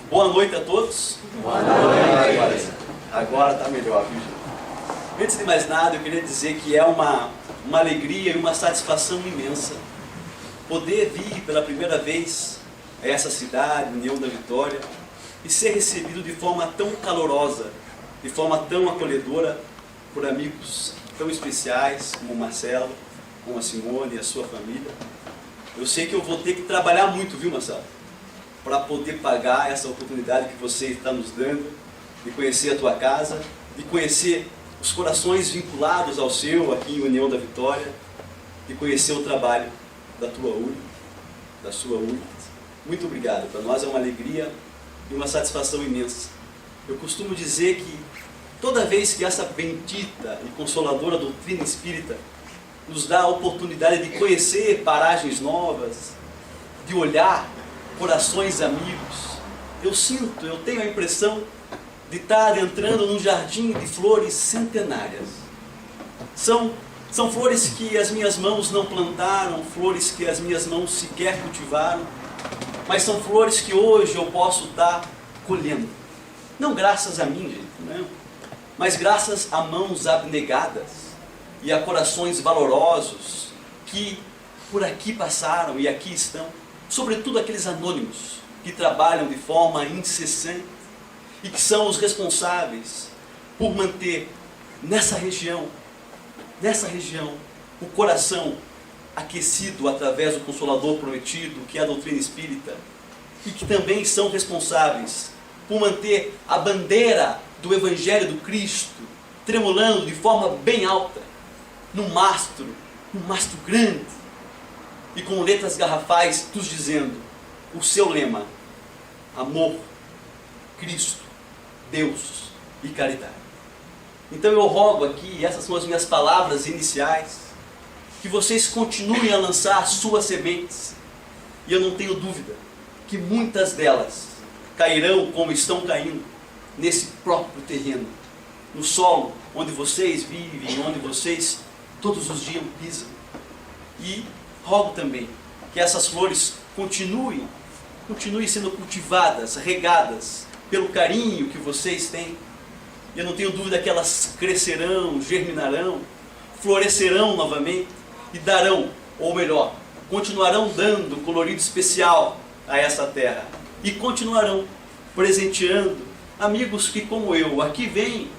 Boa noite a todos. Boa noite. Agora está melhor, viu, gente? Antes de mais nada, eu queria dizer que é uma alegria e uma satisfação imensa poder vir pela primeira vez a essa cidade, União da Vitória, e ser recebido de forma tão calorosa, de forma tão acolhedora por amigos tão especiais como o Marcelo, como a Simone e a sua família. Eu sei que eu vou ter que trabalhar muito, viu, Marcelo? Para poder pagar essa oportunidade que você está nos dando, de conhecer a tua casa, de conhecer os corações vinculados ao seu aqui em União da Vitória, de conhecer o trabalho da tua URI, da sua URI. Muito obrigado, para nós é uma alegria e uma satisfação imensa. Eu costumo dizer que toda vez que essa bendita e consoladora doutrina espírita nos dá a oportunidade de conhecer paragens novas, de olhar corações amigos, eu tenho a impressão de estar entrando num jardim de flores centenárias. São flores que as minhas mãos não plantaram, flores que as minhas mãos sequer cultivaram, mas são flores que hoje eu posso estar colhendo. Não graças a mim, gente, não, mas graças a mãos abnegadas e a corações valorosos que por aqui passaram e aqui estão, sobretudo aqueles anônimos que trabalham de forma incessante e que são os responsáveis por manter nessa região, o coração aquecido através do Consolador prometido, que é a doutrina espírita, e que também são responsáveis por manter a bandeira do Evangelho do Cristo tremulando de forma bem alta, num mastro grande, e com letras garrafais nos dizendo o seu lema: amor, Cristo, Deus e caridade. Então eu rogo aqui, essas são as minhas palavras iniciais, que vocês continuem a lançar suas sementes, e eu não tenho dúvida que muitas delas cairão como estão caindo nesse próprio terreno, no solo onde vocês vivem, onde vocês todos os dias pisam. E rogo também que essas flores continuem sendo cultivadas, regadas pelo carinho que vocês têm. E eu não tenho dúvida que elas crescerão, germinarão, florescerão novamente e darão, ou melhor, continuarão dando colorido especial a essa terra. E continuarão presenteando amigos que, como eu, aqui vêm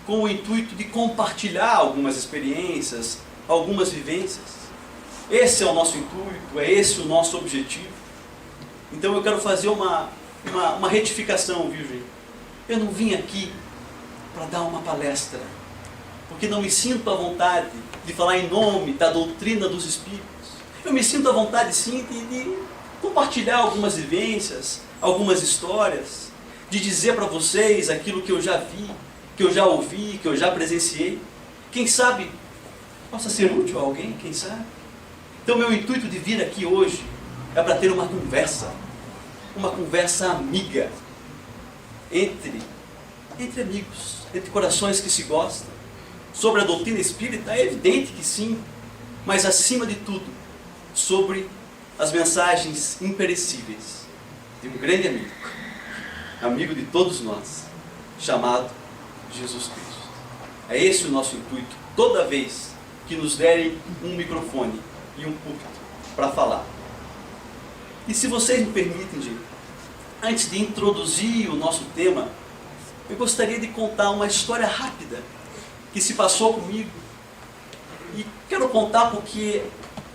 com o intuito de compartilhar algumas experiências, algumas vivências. Esse é o nosso intuito, é esse o nosso objetivo. Então eu quero fazer uma retificação, viu, gente? Eu não vim aqui para dar uma palestra, porque não me sinto à vontade de falar em nome da doutrina dos Espíritos. Eu me sinto à vontade, sim, de compartilhar algumas vivências, algumas histórias, de dizer para vocês aquilo que eu já vi, que eu já ouvi, que eu já presenciei. Quem sabe possa ser útil a alguém, quem sabe? Então meu intuito de vir aqui hoje é para ter uma conversa amiga, entre amigos, entre corações que se gostam. Sobre a doutrina espírita, é evidente que sim, mas acima de tudo, sobre as mensagens imperecíveis de um grande amigo de todos nós, chamado Jesus Cristo. É esse o nosso intuito, toda vez que nos derem um microfone e um púlpito para falar. E se vocês me permitem, gente, antes de introduzir o nosso tema, eu gostaria de contar uma história rápida que se passou comigo. E quero contar porque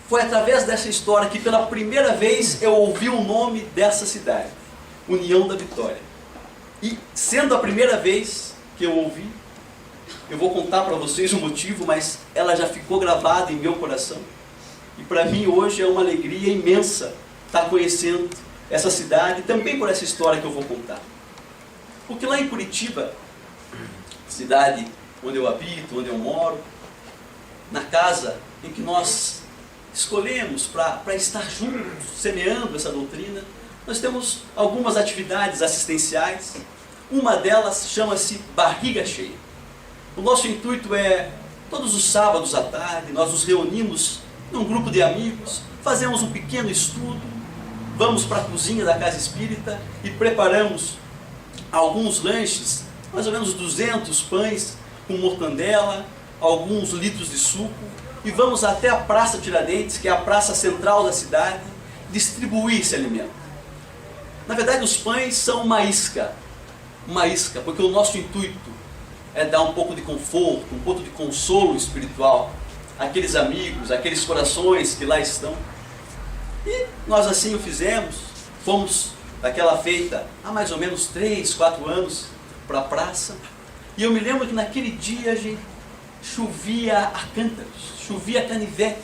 foi através dessa história que pela primeira vez eu ouvi o nome dessa cidade, União da Vitória. E sendo a primeira vez que eu ouvi, eu vou contar para vocês o motivo, mas ela já ficou gravada em meu coração. E para mim hoje é uma alegria imensa estar conhecendo essa cidade, também por essa história que eu vou contar. Porque lá em Curitiba, cidade onde eu habito, onde eu moro, na casa em que nós escolhemos para estar juntos, semeando essa doutrina, nós temos algumas atividades assistenciais. Uma delas chama-se Barriga Cheia. O nosso intuito é, todos os sábados à tarde, nós nos reunimos num grupo de amigos, fazemos um pequeno estudo, vamos para a cozinha da casa espírita e preparamos alguns lanches, mais ou menos 200 pães com mortandela, alguns litros de suco, e vamos até a Praça Tiradentes, que é a praça central da cidade, distribuir esse alimento. Na verdade, os pães são uma isca, porque o nosso intuito é dar um pouco de conforto, um pouco de consolo espiritual àqueles amigos, àqueles corações que lá estão. E nós assim o fizemos. Fomos daquela feita há mais ou menos 3, 4 anos para a praça. E eu me lembro que naquele dia, gente, chovia a cântaros, chovia canivete.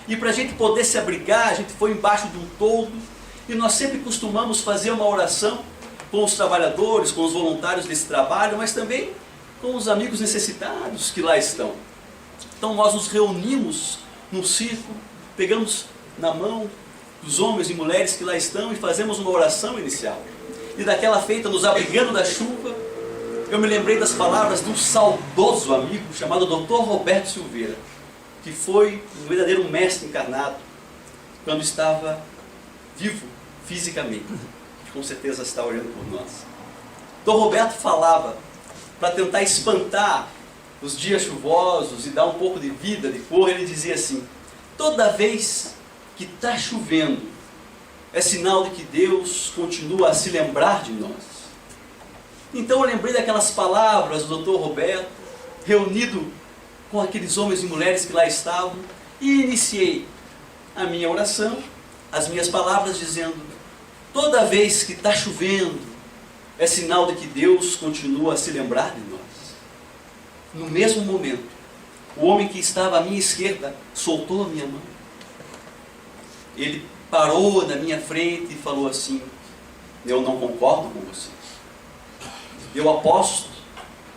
E para a gente poder se abrigar, a gente foi embaixo de um toldo. E nós sempre costumamos fazer uma oração com os trabalhadores, com os voluntários desse trabalho, mas também com os amigos necessitados que lá estão. Então nós nos reunimos num círculo, pegamos na mão dos homens e mulheres que lá estão e fazemos uma oração inicial. E daquela feita, nos abrigando da chuva, eu me lembrei das palavras de um saudoso amigo chamado Dr. Roberto Silveira, que foi um verdadeiro mestre encarnado quando estava vivo fisicamente. Com certeza está olhando por nós. Dr. Roberto falava, para tentar espantar os dias chuvosos e dar um pouco de vida, de cor, ele dizia assim: toda vez que está chovendo, é sinal de que Deus continua a se lembrar de nós. Então eu lembrei daquelas palavras do Dr. Roberto, reunido com aqueles homens e mulheres que lá estavam, e iniciei a minha oração, as minhas palavras dizendo: toda vez que está chovendo, é sinal de que Deus continua a se lembrar de nós. No mesmo momento, o homem que estava à minha esquerda soltou a minha mão. Ele parou na minha frente e falou assim: eu não concordo com você. Eu aposto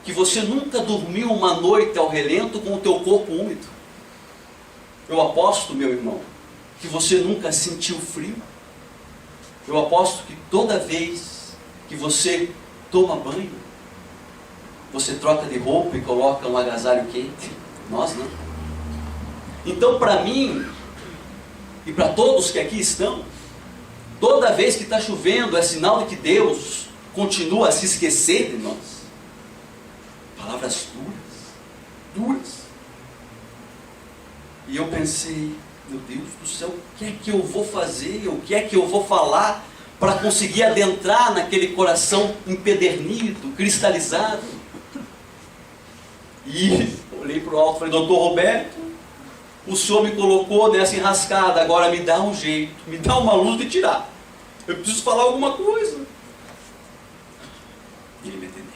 que você nunca dormiu uma noite ao relento com o teu corpo úmido. Eu aposto, meu irmão, que você nunca sentiu frio. Eu aposto que toda vez que você toma banho, você troca de roupa e coloca um agasalho quente. Nós não. Então, para mim e para todos que aqui estão, toda vez que está chovendo é sinal de que Deus continua a se esquecer de nós. Palavras duras. E eu pensei: meu Deus do céu, o que é que eu vou fazer? O que é que eu vou falar para conseguir adentrar naquele coração empedernido, cristalizado? E olhei para o alto e falei: doutor Roberto, o senhor me colocou nessa enrascada, agora me dá um jeito, me dá uma luz de tirar. Eu preciso falar alguma coisa. E ele me entendeu,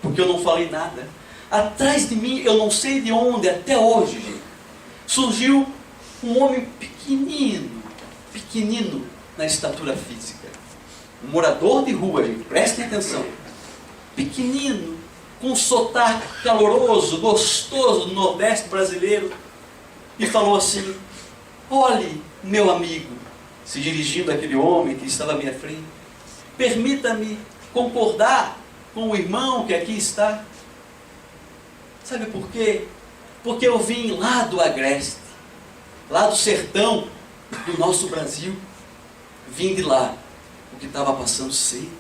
porque eu não falei nada. Atrás de mim, eu não sei de onde, até hoje, gente, surgiu um homem pequenino na estatura física. Um morador de rua, gente, prestem atenção. Pequenino, com um sotaque caloroso, gostoso do Nordeste brasileiro. E falou assim: olhe, meu amigo, se dirigindo àquele homem que estava à minha frente, permita-me concordar com o irmão que aqui está. Sabe por quê? Porque eu vim lá do Agreste, lá do sertão do nosso Brasil. Vim de lá, porque estava passando sede,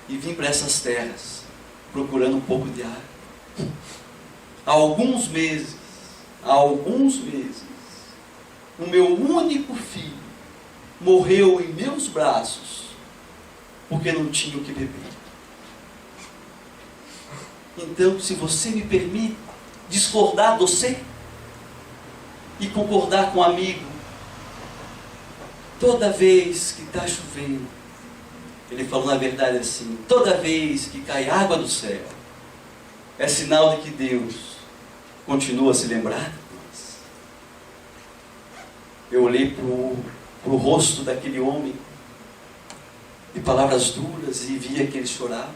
e vim para essas terras, procurando um pouco de ar. Há alguns meses, o meu único filho morreu em meus braços, porque não tinha o que beber. Então, se você me permite discordar de você e concordar com um amigo, toda vez que está chovendo, ele falou na verdade assim: toda vez que cai água do céu, é sinal de que Deus continua a se lembrar de nós. Eu olhei para o rosto daquele homem, de palavras duras, e via que ele chorava.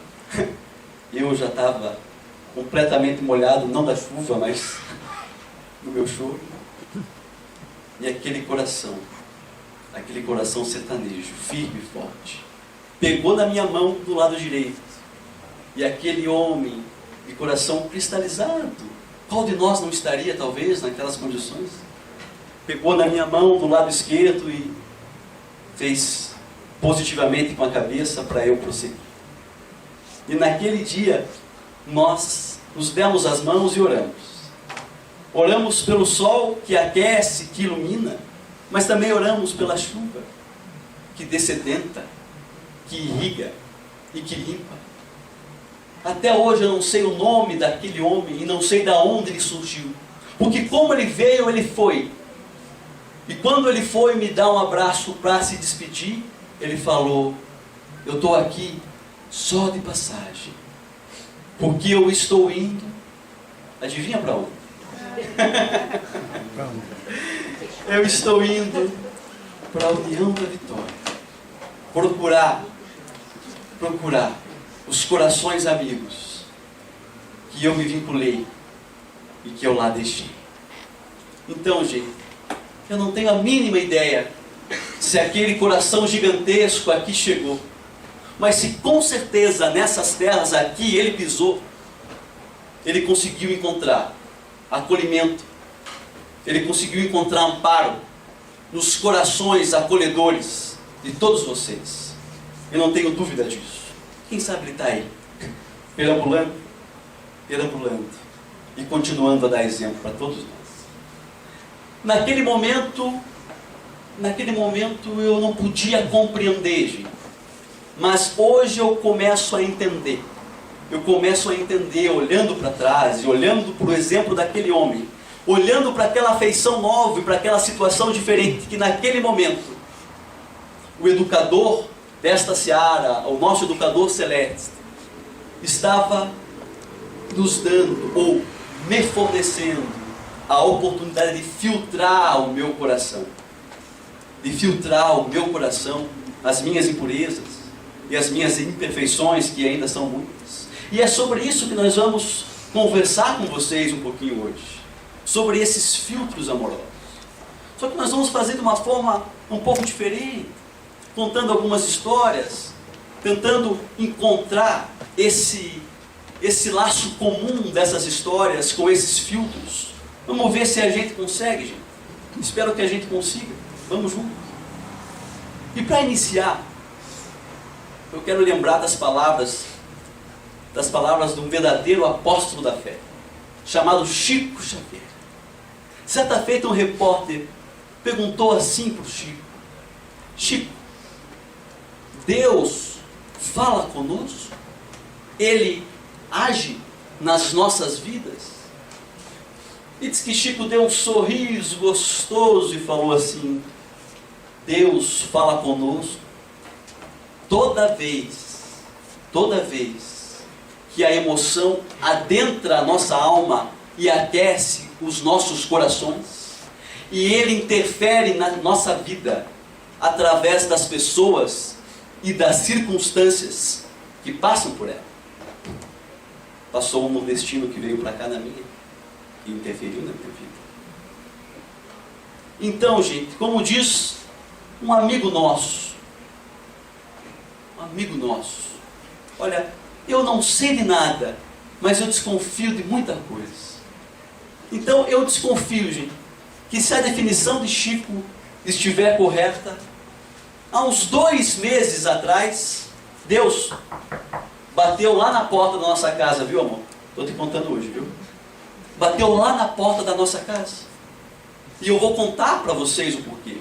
Eu já estava completamente molhado, não da chuva, mas do meu choro. E aquele coração sertanejo, firme e forte, pegou na minha mão do lado direito. E aquele homem de coração cristalizado, qual de nós não estaria talvez naquelas condições? Pegou na minha mão do lado esquerdo e fez positivamente com a cabeça para eu prosseguir. E naquele dia, nós nos demos as mãos e oramos. Oramos pelo sol que aquece, que ilumina, mas também oramos pela chuva que dessedenta, que irriga e que limpa. Até hoje eu não sei o nome daquele homem e não sei de onde ele surgiu. Porque como ele veio, ele foi. E quando ele foi me dar um abraço para se despedir, ele falou: eu estou aqui só de passagem. Porque eu estou indo, adivinha para onde? Eu estou indo para a União da Vitória. Procurar os corações amigos que eu me vinculei e que eu lá deixei. Então, gente, eu não tenho a mínima ideia se aquele coração gigantesco aqui chegou, mas se com certeza nessas terras aqui ele pisou, ele conseguiu encontrar acolhimento, ele conseguiu encontrar amparo nos corações acolhedores de todos vocês. Eu não tenho dúvida disso. Quem sabe ele está aí, perambulando e continuando a dar exemplo para todos nós. Naquele momento eu não podia compreender, gente. Mas hoje eu começo a entender. Eu começo a entender olhando para trás e olhando para o exemplo daquele homem, olhando para aquela afeição nova e para aquela situação diferente, que naquele momento o educador desta seara, o nosso educador celeste, estava nos dando ou me fornecendo a oportunidade de filtrar o meu coração, as minhas impurezas e as minhas imperfeições, que ainda são muitas. E é sobre isso que nós vamos conversar com vocês um pouquinho hoje, sobre esses filtros amorosos. Só que nós vamos fazer de uma forma um pouco diferente, contando algumas histórias, tentando encontrar esse laço comum dessas histórias com esses filtros. Vamos ver se a gente consegue, gente. Espero que a gente consiga. Vamos juntos. E para iniciar, eu quero lembrar das palavras de um verdadeiro apóstolo da fé, chamado Chico Xavier. Certa feita um repórter perguntou assim para o Chico: Chico, Deus fala conosco? Ele age nas nossas vidas? E diz que Chico deu um sorriso gostoso e falou assim: Deus fala conosco toda vez que a emoção adentra a nossa alma e aquece os nossos corações, e Ele interfere na nossa vida através das pessoas e das circunstâncias que passam por ela. Passou um nordestino que veio para cá na minha e interferiu na minha vida. Então, gente, como diz um amigo nosso, olha, eu não sei de nada, mas eu desconfio de muita coisa. Então eu desconfio, gente, que se a definição de Chico estiver correta, há uns 2 meses atrás, Deus bateu lá na porta da nossa casa, viu, amor? Estou te contando hoje, viu? Bateu lá na porta da nossa casa. E eu vou contar para vocês o porquê.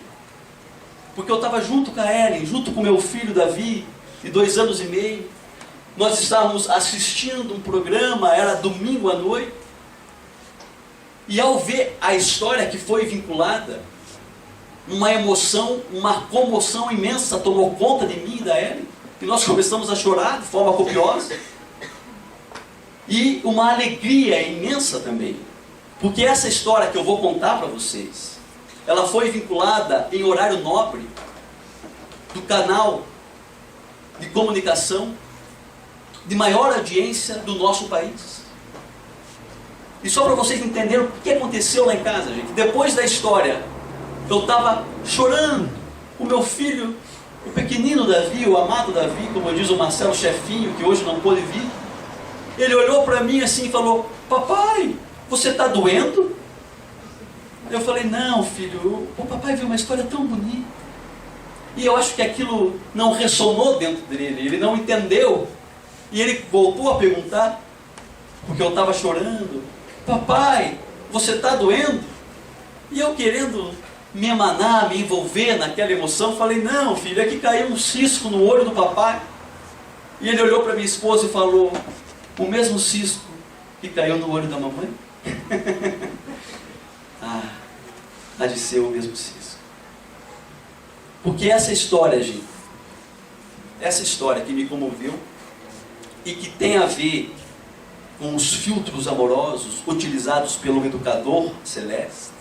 Porque eu estava junto com a Ellen, junto com meu filho Davi, de 2 anos e meio. Nós estávamos assistindo um programa, era domingo à noite. E ao ver a história que foi vinculada, uma emoção, uma comoção imensa tomou conta de mim e da Ellen. E nós começamos a chorar de forma copiosa. E uma alegria imensa também. Porque essa história que eu vou contar para vocês, ela foi vinculada em horário nobre do canal de comunicação de maior audiência do nosso país. E só para vocês entenderem o que aconteceu lá em casa, gente. Depois da história, eu estava chorando. O meu filho, o pequenino Davi, o amado Davi, como diz o Marcelo Chefinho, que hoje não pôde vir, ele olhou para mim assim e falou: papai, você está doendo? Eu falei: não, filho, o papai viu uma história tão bonita. E eu acho que aquilo não ressonou dentro dele, ele não entendeu. E ele voltou a perguntar, porque eu estava chorando: papai, você está doendo? E eu querendo me emanar, me envolver naquela emoção, falei: não, filho, é que caiu um cisco no olho do papai. E ele olhou para minha esposa e falou: o mesmo cisco que caiu no olho da mamãe? Há de ser o mesmo cisco. Porque essa história, gente, essa história que me comoveu e que tem a ver com os filtros amorosos utilizados pelo educador celeste,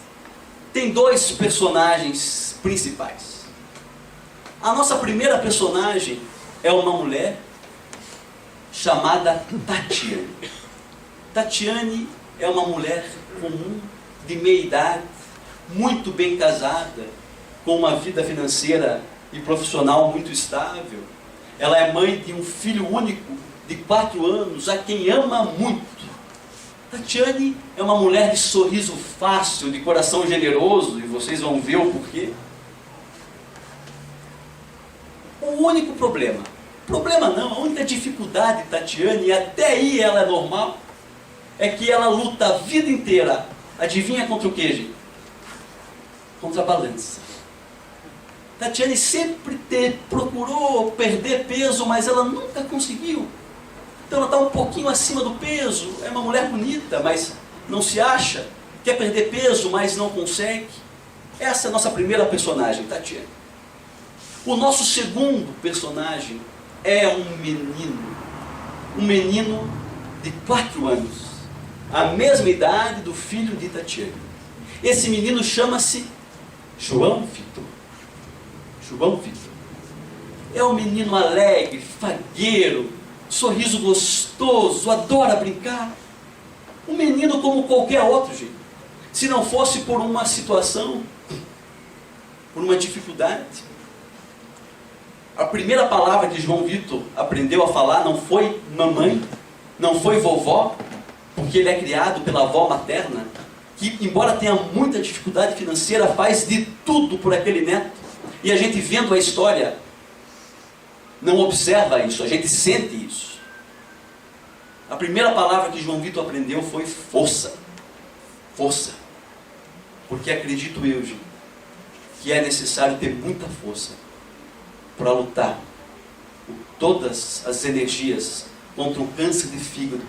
tem dois personagens principais. A nossa primeira personagem é uma mulher chamada Tatiane. Tatiane é uma mulher comum, de meia idade, muito bem casada, com uma vida financeira e profissional muito estável. Ela é mãe de um filho único de 4 anos, a quem ama muito. Tatiane é uma mulher de sorriso fácil, de coração generoso, e vocês vão ver o porquê. O único problema não, a única dificuldade de Tatiane, e até aí ela é normal, é que ela luta a vida inteira, adivinha contra o quê, gente? Contra a balança. Tatiane sempre procurou perder peso, mas ela nunca conseguiu. Então ela está um pouquinho acima do peso, é uma mulher bonita, mas não se acha, quer perder peso, mas não consegue. Essa é a nossa primeira personagem, Tatiane. O nosso segundo personagem é um menino de 4 anos, a mesma idade do filho de Tatiane. Esse menino chama-se João Vitor. João Vitor é um menino alegre, fagueiro, sorriso gostoso, adora brincar. Um menino como qualquer outro, gente. Se não fosse por uma situação, por uma dificuldade. A primeira palavra que João Vitor aprendeu a falar não foi mamãe, não foi vovó, porque ele é criado pela avó materna, que, embora tenha muita dificuldade financeira, faz de tudo por aquele neto. E a gente, vendo a história, não observa isso, a gente sente isso. A primeira palavra que João Vitor aprendeu foi força. Força. Porque acredito eu, gente, que é necessário ter muita força para lutar com todas as energias contra um câncer de fígado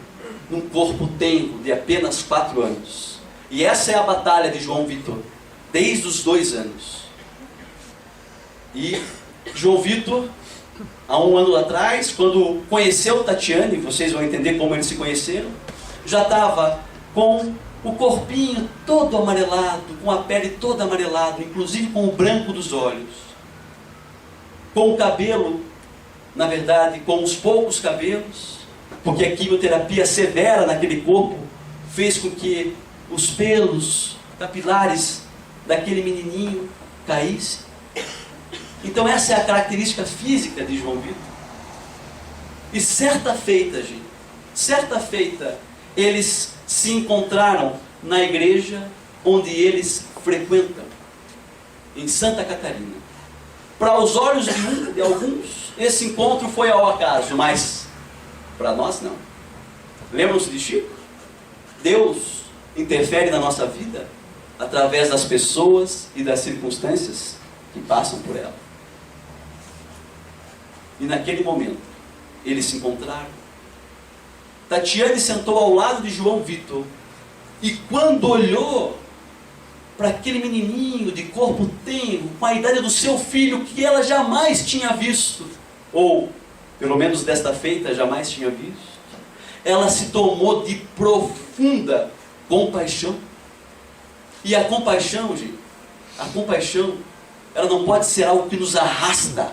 num corpo tenro de apenas 4 anos. E essa é a batalha de João Vitor, desde os 2 anos. E João Vitor, há 1 ano atrás, quando conheceu Tatiane, vocês vão entender como eles se conheceram, já estava com o corpinho todo amarelado, com a pele toda amarelada, inclusive com o branco dos olhos. Com o cabelo, na verdade, com os poucos cabelos, porque a quimioterapia severa naquele corpo fez com que os pelos capilares daquele menininho caíssem. Então essa é a característica física de João Vitor. E certa feita, gente, certa feita, eles se encontraram na igreja onde eles frequentam, em Santa Catarina. Para os olhos de alguns, esse encontro foi ao acaso, mas para nós não. Lembram-se de Chico? Deus interfere na nossa vida através das pessoas e das circunstâncias que passam por ela. E naquele momento, eles se encontraram. Tatiane sentou ao lado de João Vitor. E quando olhou para aquele menininho de corpo tenro, com a idade do seu filho, que ela jamais tinha visto, ou, pelo menos desta feita, jamais tinha visto, ela se tomou de profunda compaixão. E a compaixão, gente, a compaixão, ela não pode ser algo que nos arrasta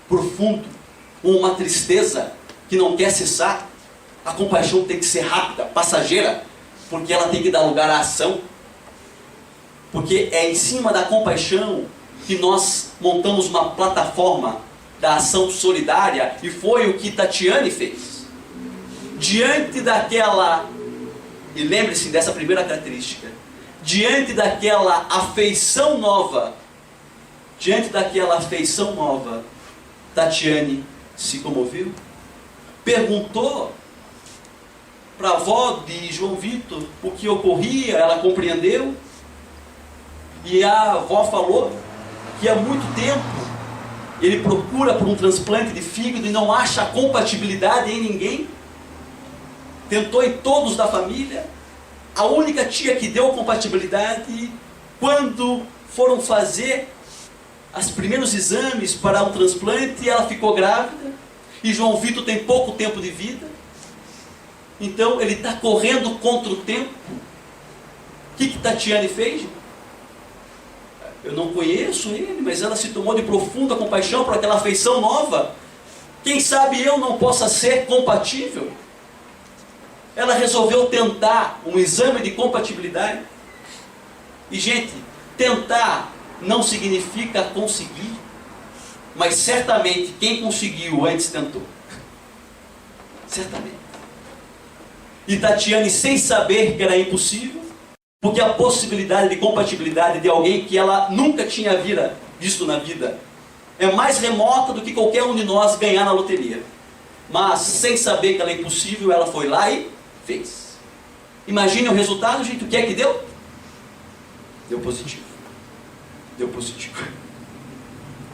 profundo, com uma tristeza que não quer cessar. A compaixão tem que ser rápida, passageira, porque ela tem que dar lugar à ação. Porque é em cima da compaixão que nós montamos uma plataforma da ação solidária, e foi o que Tatiane fez. Diante daquela, e lembre-se dessa primeira característica, diante daquela afeição nova Diante daquela afeição nova, Tatiane se comoveu, perguntou para a avó de João Vitor o que ocorria, ela compreendeu, e a avó falou que há muito tempo ele procura por um transplante de fígado e não acha compatibilidade em ninguém. Tentou em todos da família. A única tia que deu compatibilidade, quando foram fazer os primeiros exames para um transplante, ela ficou grávida, e João Vitor tem pouco tempo de vida. Então ele está correndo contra o tempo. O que Tatiane fez? Eu não conheço ele, mas ela se tomou de profunda compaixão por aquela afeição nova. Quem sabe eu não possa ser compatível? Ela resolveu tentar um exame de compatibilidade. E, gente, tentar não significa conseguir, mas certamente quem conseguiu antes tentou. Certamente. E Tatiane, sem saber que era impossível, porque a possibilidade de compatibilidade de alguém que ela nunca tinha visto na vida é mais remota do que qualquer um de nós ganhar na loteria. Mas, sem saber que ela é impossível, ela foi lá e fez. Imagine o resultado, gente. O que é que deu? Deu positivo. Deu positivo.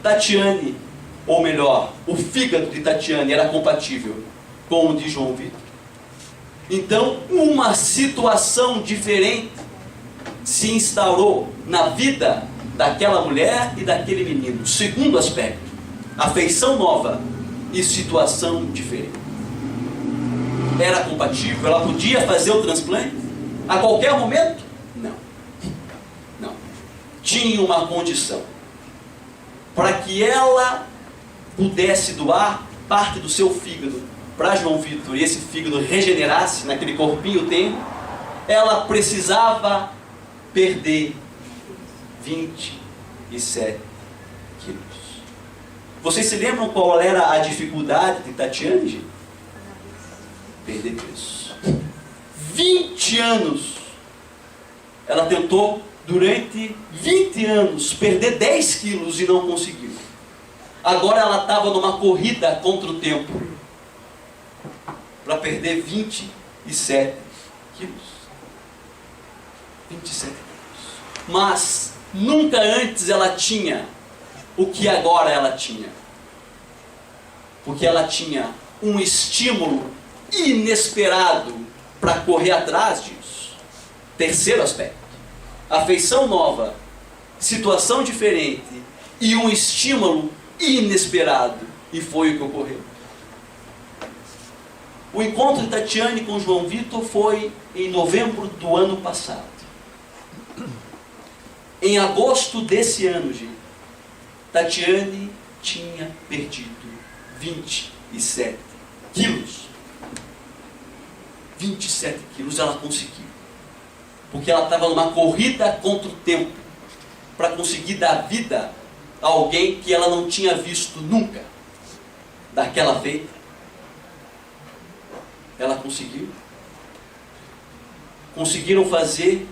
Tatiane, ou melhor, o fígado de Tatiane era compatível com o de João Vitor. Então, uma situação diferente se instaurou na vida daquela mulher e daquele menino. Segundo aspecto, afeição nova e situação diferente. Era compatível? Ela podia fazer o transplante a qualquer momento? Não. Não. Tinha uma condição. Para que ela pudesse doar parte do seu fígado para João Vitor e esse fígado regenerasse naquele corpinho dele, ela precisava perder 27 quilos. Vocês se lembram qual era a dificuldade de Tatiane? Perder peso. 20 anos. Ela tentou durante 20 anos perder 10 quilos e não conseguiu. Agora ela estava numa corrida contra o tempo para perder 27 quilos. 27 quilos. Mas nunca antes ela tinha o que agora ela tinha. Porque ela tinha um estímulo inesperado para correr atrás disso. Terceiro aspecto. Afeição nova, situação diferente e um estímulo inesperado. E foi o que ocorreu. O encontro de Tatiane com João Vitor foi em novembro do ano passado. Em agosto desse ano, gente, Tatiane tinha perdido 27 quilos. 27 quilos ela conseguiu. Porque ela estava numa corrida contra o tempo para conseguir dar vida a alguém que ela não tinha visto nunca. Daquela feita, ela conseguiu. Conseguiram fazer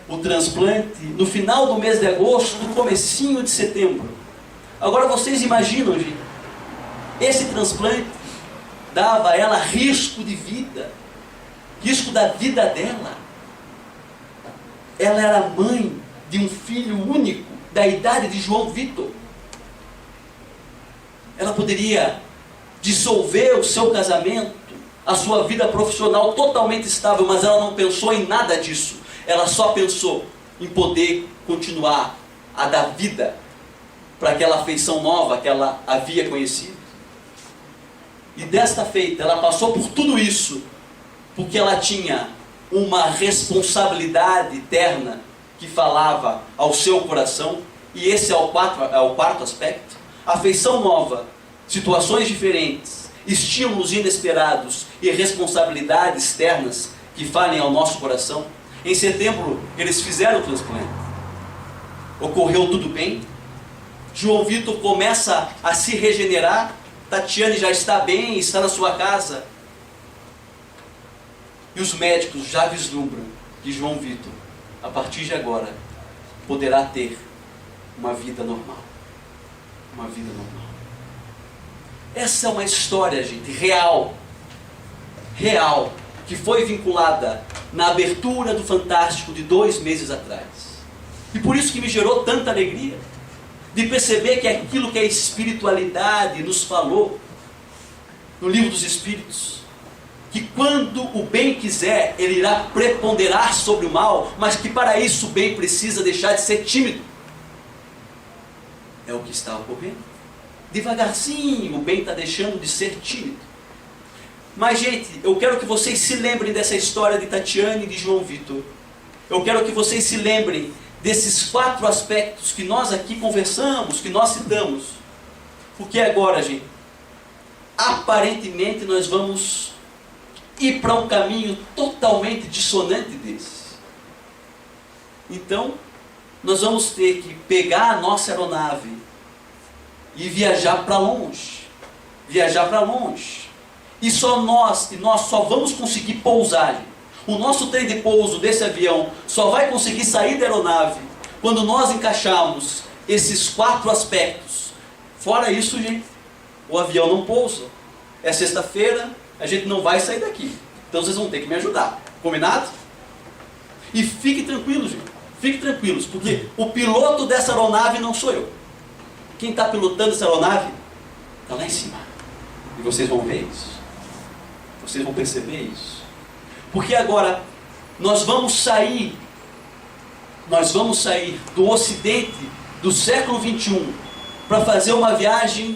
o transplante no final do mês de agosto, no comecinho de setembro. Agora vocês imaginam, gente, esse transplante dava a ela risco de vida, risco da vida dela. Ela era mãe de um filho único, da idade de João Vitor. Ela poderia dissolver o seu casamento, a sua vida profissional totalmente estável, mas ela não pensou em nada disso. Ela só pensou em poder continuar a dar vida para aquela afeição nova que ela havia conhecido. E desta feita, ela passou por tudo isso, porque ela tinha uma responsabilidade eterna que falava ao seu coração, e esse é o quarto aspecto. Afeição nova, situações diferentes, estímulos inesperados e responsabilidades externas que falem ao nosso coração. Em setembro, eles fizeram o transplante. Ocorreu tudo bem. João Vitor começa a se regenerar. Tatiane já está bem, está na sua casa. E os médicos já vislumbram que João Vitor, a partir de agora, poderá ter uma vida normal. uma vida normal. Essa é uma história, gente, real, que foi vinculada na abertura do Fantástico de 2 meses atrás. E por isso que me gerou tanta alegria, de perceber que aquilo que a espiritualidade nos falou, no Livro dos Espíritos, que quando o bem quiser, ele irá preponderar sobre o mal, mas que para isso o bem precisa deixar de ser tímido. É o que está ocorrendo. Devagarzinho, o bem está deixando de ser tímido. Mas, gente, eu quero que vocês se lembrem dessa história de Tatiane e de João Vitor. Eu quero que vocês se lembrem desses 4 aspectos que nós aqui conversamos, que nós citamos. Porque agora, gente, aparentemente nós vamos ir para um caminho totalmente dissonante desse. Então, nós vamos ter que pegar a nossa aeronave e viajar para longe. Viajar para longe. E nós só vamos conseguir pousar. O nosso trem de pouso desse avião só vai conseguir sair da aeronave quando nós encaixarmos esses 4 aspectos. Fora isso, gente, o avião não pousa. É sexta-feira, a gente não vai sair daqui. Então vocês vão ter que me ajudar. Combinado? E fiquem tranquilos, gente. Fiquem tranquilos, porque o piloto dessa aeronave não sou eu. Quem está pilotando essa aeronave está lá em cima. E vocês vão ver isso. Vocês vão perceber isso. Porque agora nós vamos sair do Ocidente do século XXI para fazer uma viagem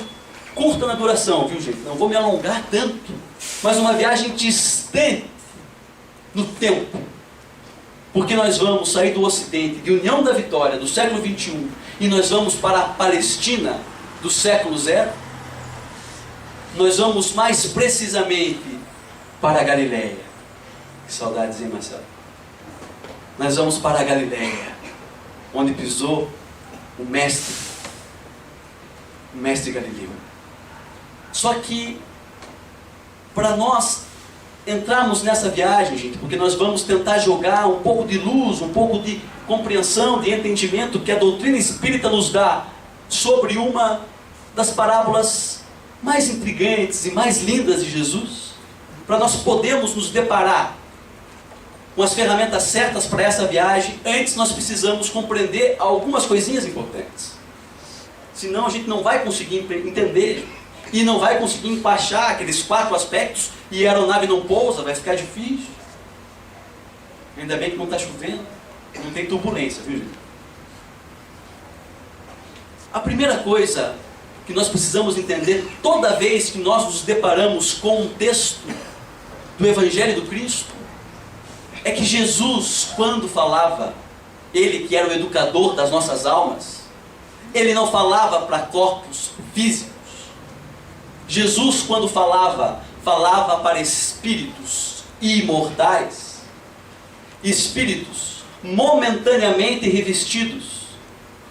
curta na duração, viu, gente? Não vou me alongar tanto, mas uma viagem distante no tempo. Porque nós vamos sair do Ocidente, de União da Vitória, do século XXI, e nós vamos para a Palestina do século 0. Nós vamos mais precisamente para a Galileia. Que saudades, hein, Marcelo? Nós vamos para a Galileia, onde pisou o mestre Galileu. Só que, para nós entrarmos nessa viagem, gente, porque nós vamos tentar jogar um pouco de luz, um pouco de compreensão, de entendimento que a doutrina espírita nos dá sobre uma das parábolas mais intrigantes e mais lindas de Jesus, para nós podermos nos deparar com as ferramentas certas para essa viagem. Antes nós precisamos compreender algumas coisinhas importantes. Senão a gente não vai conseguir entender e não vai conseguir encaixar aqueles 4 aspectos e a aeronave não pousa, vai ficar difícil. Ainda bem que não está chovendo, não tem turbulência, viu, gente? A primeira coisa que nós precisamos entender toda vez que nós nos deparamos com um texto do Evangelho do Cristo é que Jesus, quando falava, ele que era o educador das nossas almas, ele não falava para corpos físicos. Jesus, quando falava para espíritos imortais, espíritos momentaneamente revestidos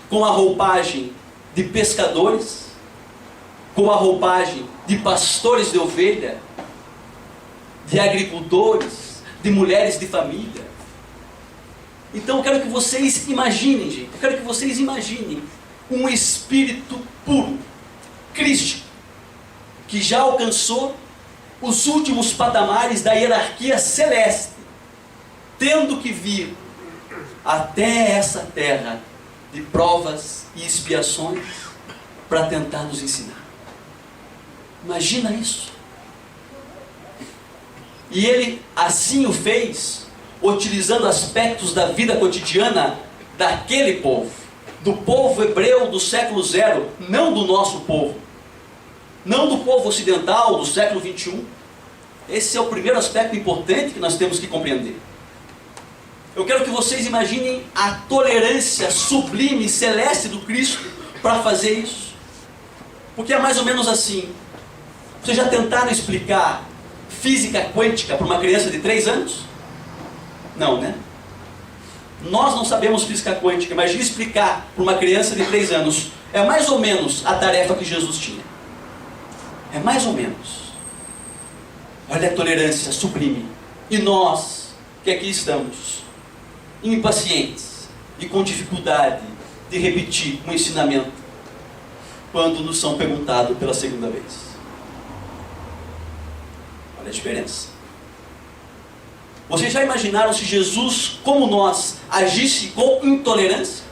com a roupagem de pescadores, com a roupagem de pastores de ovelha, de agricultores, de mulheres de família. Então eu quero que vocês imaginem, gente, eu quero que vocês imaginem um espírito puro, crístico, que já alcançou os últimos patamares da hierarquia celeste, tendo que vir até essa terra de provas e expiações para tentar nos ensinar. Imagina isso. E ele assim o fez, utilizando aspectos da vida cotidiana daquele povo, do povo hebreu do século 0, não do nosso povo, não do povo ocidental do século 21. Esse é o primeiro aspecto importante que nós temos que compreender. Eu quero que vocês imaginem a tolerância sublime, celeste do Cristo para fazer isso. Porque é mais ou menos assim. Vocês já tentaram explicar física quântica para uma criança de 3 anos? Não, né? Nós não sabemos física quântica. Imagina explicar para uma criança de 3 anos. É mais ou menos a tarefa que Jesus tinha. É mais ou menos. Olha a tolerância sublime. E nós, que aqui estamos, impacientes e com dificuldade de repetir um ensinamento. quando nos são perguntados pela segunda vez. Olha a diferença. Vocês já imaginaram se Jesus, como nós, agisse com intolerância?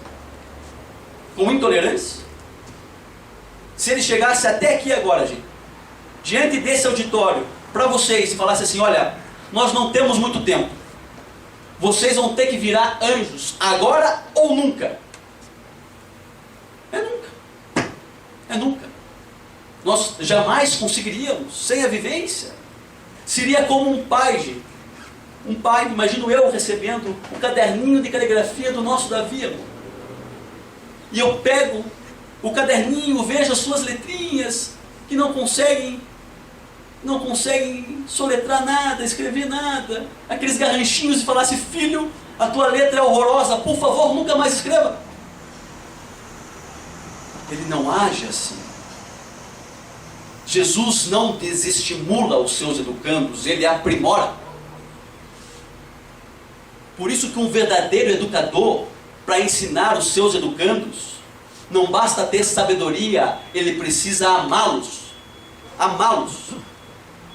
Com intolerância? Se ele chegasse até aqui agora, gente, diante desse auditório, para vocês, e falasse assim: olha, nós não temos muito tempo, vocês vão ter que virar anjos, agora ou nunca. É nunca. É nunca. Nós jamais conseguiríamos, sem a vivência. Seria como um pai, gente. Um pai, imagino eu recebendo o caderninho de caligrafia do nosso Davi, amor. E eu pego o caderninho, vejo as suas letrinhas, que não conseguem soletrar nada, escrever nada. Aqueles garranchinhos e falasse: filho, a tua letra é horrorosa, por favor, nunca mais escreva. Ele não age assim. Jesus não desestimula os seus educandos, ele aprimora. Por isso que um verdadeiro educador, para ensinar os seus educandos, não basta ter sabedoria, ele precisa amá-los. Amá-los.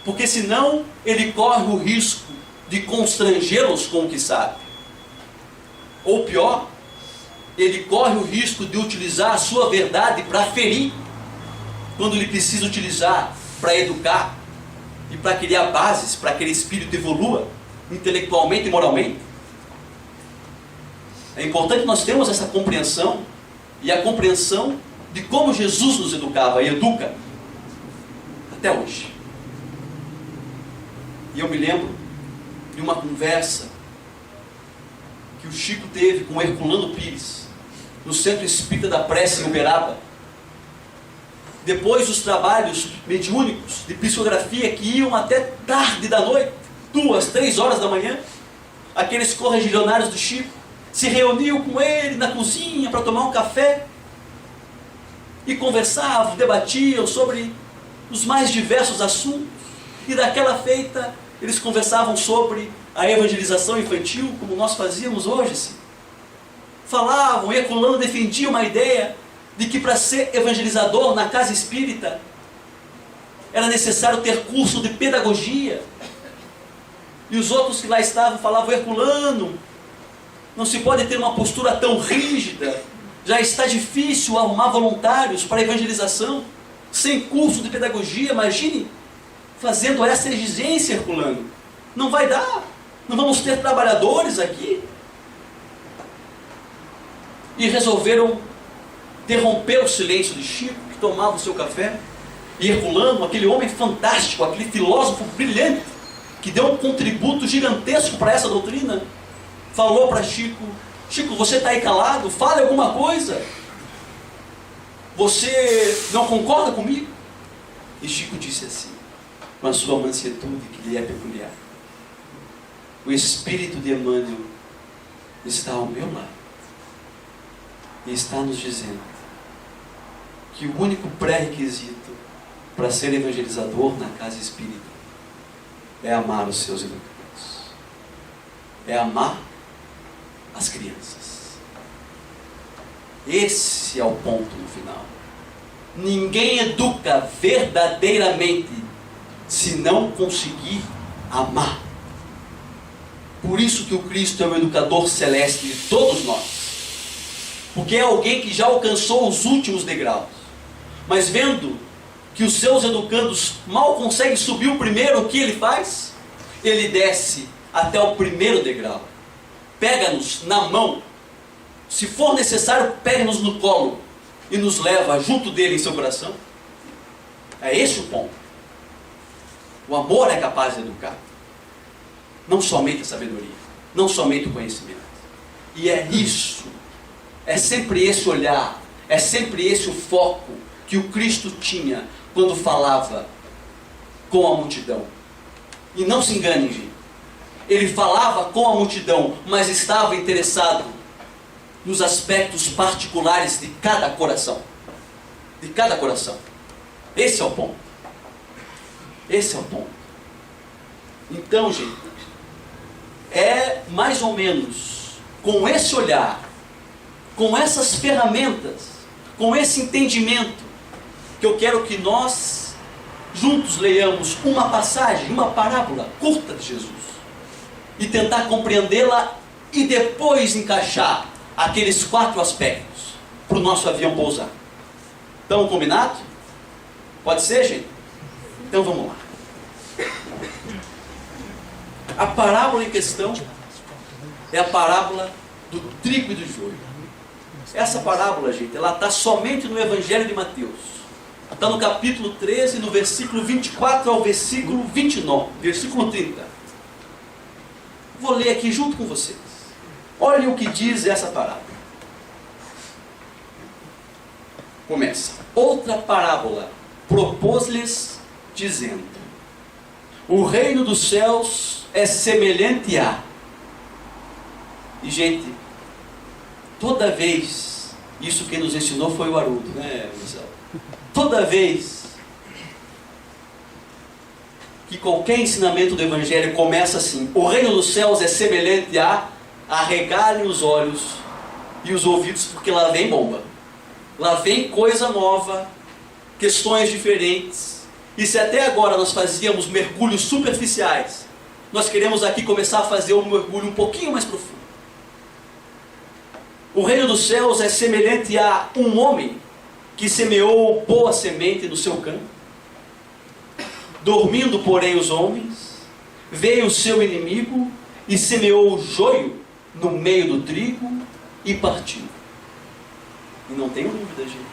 Porque senão ele corre o risco de constrangê-los com o que sabe. Ou pior, ele corre o risco de utilizar a sua verdade para ferir, quando ele precisa utilizar para educar e para criar bases, para que aquele espírito evolua intelectualmente e moralmente. É importante nós termos essa compreensão, e a compreensão de como Jesus nos educava e educa até hoje. E eu me lembro de uma conversa que o Chico teve com o Herculano Pires, no Centro Espírita da Prece em Uberaba, depois dos trabalhos mediúnicos de psicografia que iam até tarde da noite, 2, 3 horas da manhã. Aqueles correligionários do Chico se reuniam com ele na cozinha para tomar um café e conversavam, debatiam sobre os mais diversos assuntos. E daquela feita eles conversavam sobre a evangelização infantil, como nós fazíamos hoje, assim. Falavam, e Herculano defendia uma ideia de que para ser evangelizador na casa espírita era necessário ter curso de pedagogia. E os outros que lá estavam falavam: Herculano, não se pode ter uma postura tão rígida, já está difícil arrumar voluntários para evangelização, sem curso de pedagogia. Imagine fazendo essa exigência, Herculano. Não vai dar, não vamos ter trabalhadores aqui. E resolveram interromper o silêncio de Chico, que tomava o seu café. E Herculano, aquele homem fantástico, aquele filósofo brilhante, que deu um contributo gigantesco para essa doutrina, falou para Chico: Chico, você está aí calado? Fale alguma coisa. Você não concorda comigo? E Chico disse assim, com a sua mansuetude que lhe é peculiar: o espírito de Emmanuel está ao meu lado e está nos dizendo que o único pré-requisito para ser evangelizador na casa espírita é amar os seus educandos, é amar as crianças. Esse é o ponto no final. Ninguém educa verdadeiramente se não conseguir amar. Por isso que o Cristo é o educador celeste de todos nós. Porque é alguém que já alcançou os últimos degraus, mas vendo que os seus educandos mal conseguem subir o primeiro, o que ele faz? Ele desce até o primeiro degrau, pega-nos na mão, se for necessário, pega-nos no colo e nos leva junto dele em seu coração. É esse o ponto. O amor é capaz de educar, não somente a sabedoria, não somente o conhecimento. E é isso, é sempre esse olhar, é sempre esse o foco que o Cristo tinha quando falava com a multidão. E não se engane, gente, ele falava com a multidão, mas estava interessado nos aspectos particulares de cada coração. De cada coração. Esse é o ponto. Esse é o ponto. Então, gente, é mais ou menos com esse olhar, com essas ferramentas, com esse entendimento, que eu quero que nós juntos leiamos uma passagem, uma parábola curta de Jesus e tentar compreendê-la e depois encaixar aqueles 4 aspectos para o nosso avião pousar. Estamos combinados? Pode ser, gente? Então vamos lá. A parábola em questão é a parábola do trigo e do joio. Essa parábola, gente, ela está somente no Evangelho de Mateus. Está no capítulo 13, no versículo 24 ao versículo 29, versículo 30. Vou ler aqui junto com vocês. Olhem o que diz essa parábola. Começa. Outra parábola propôs-lhes, dizendo: o reino dos céus é semelhante a... E, gente, toda vez, isso quem nos ensinou foi o Haroldo, né, Marcelo? Toda vez que qualquer ensinamento do Evangelho começa assim: o reino dos céus é semelhante a... arregalem os olhos e os ouvidos, porque lá vem bomba. Lá vem coisa nova, questões diferentes. E se até agora nós fazíamos mergulhos superficiais, nós queremos aqui começar a fazer um mergulho um pouquinho mais profundo. O reino dos céus é semelhante a um homem que semeou boa semente no seu campo. Dormindo, porém, os homens, veio o seu inimigo e semeou o joio no meio do trigo e partiu. E não tenho dúvida, gente.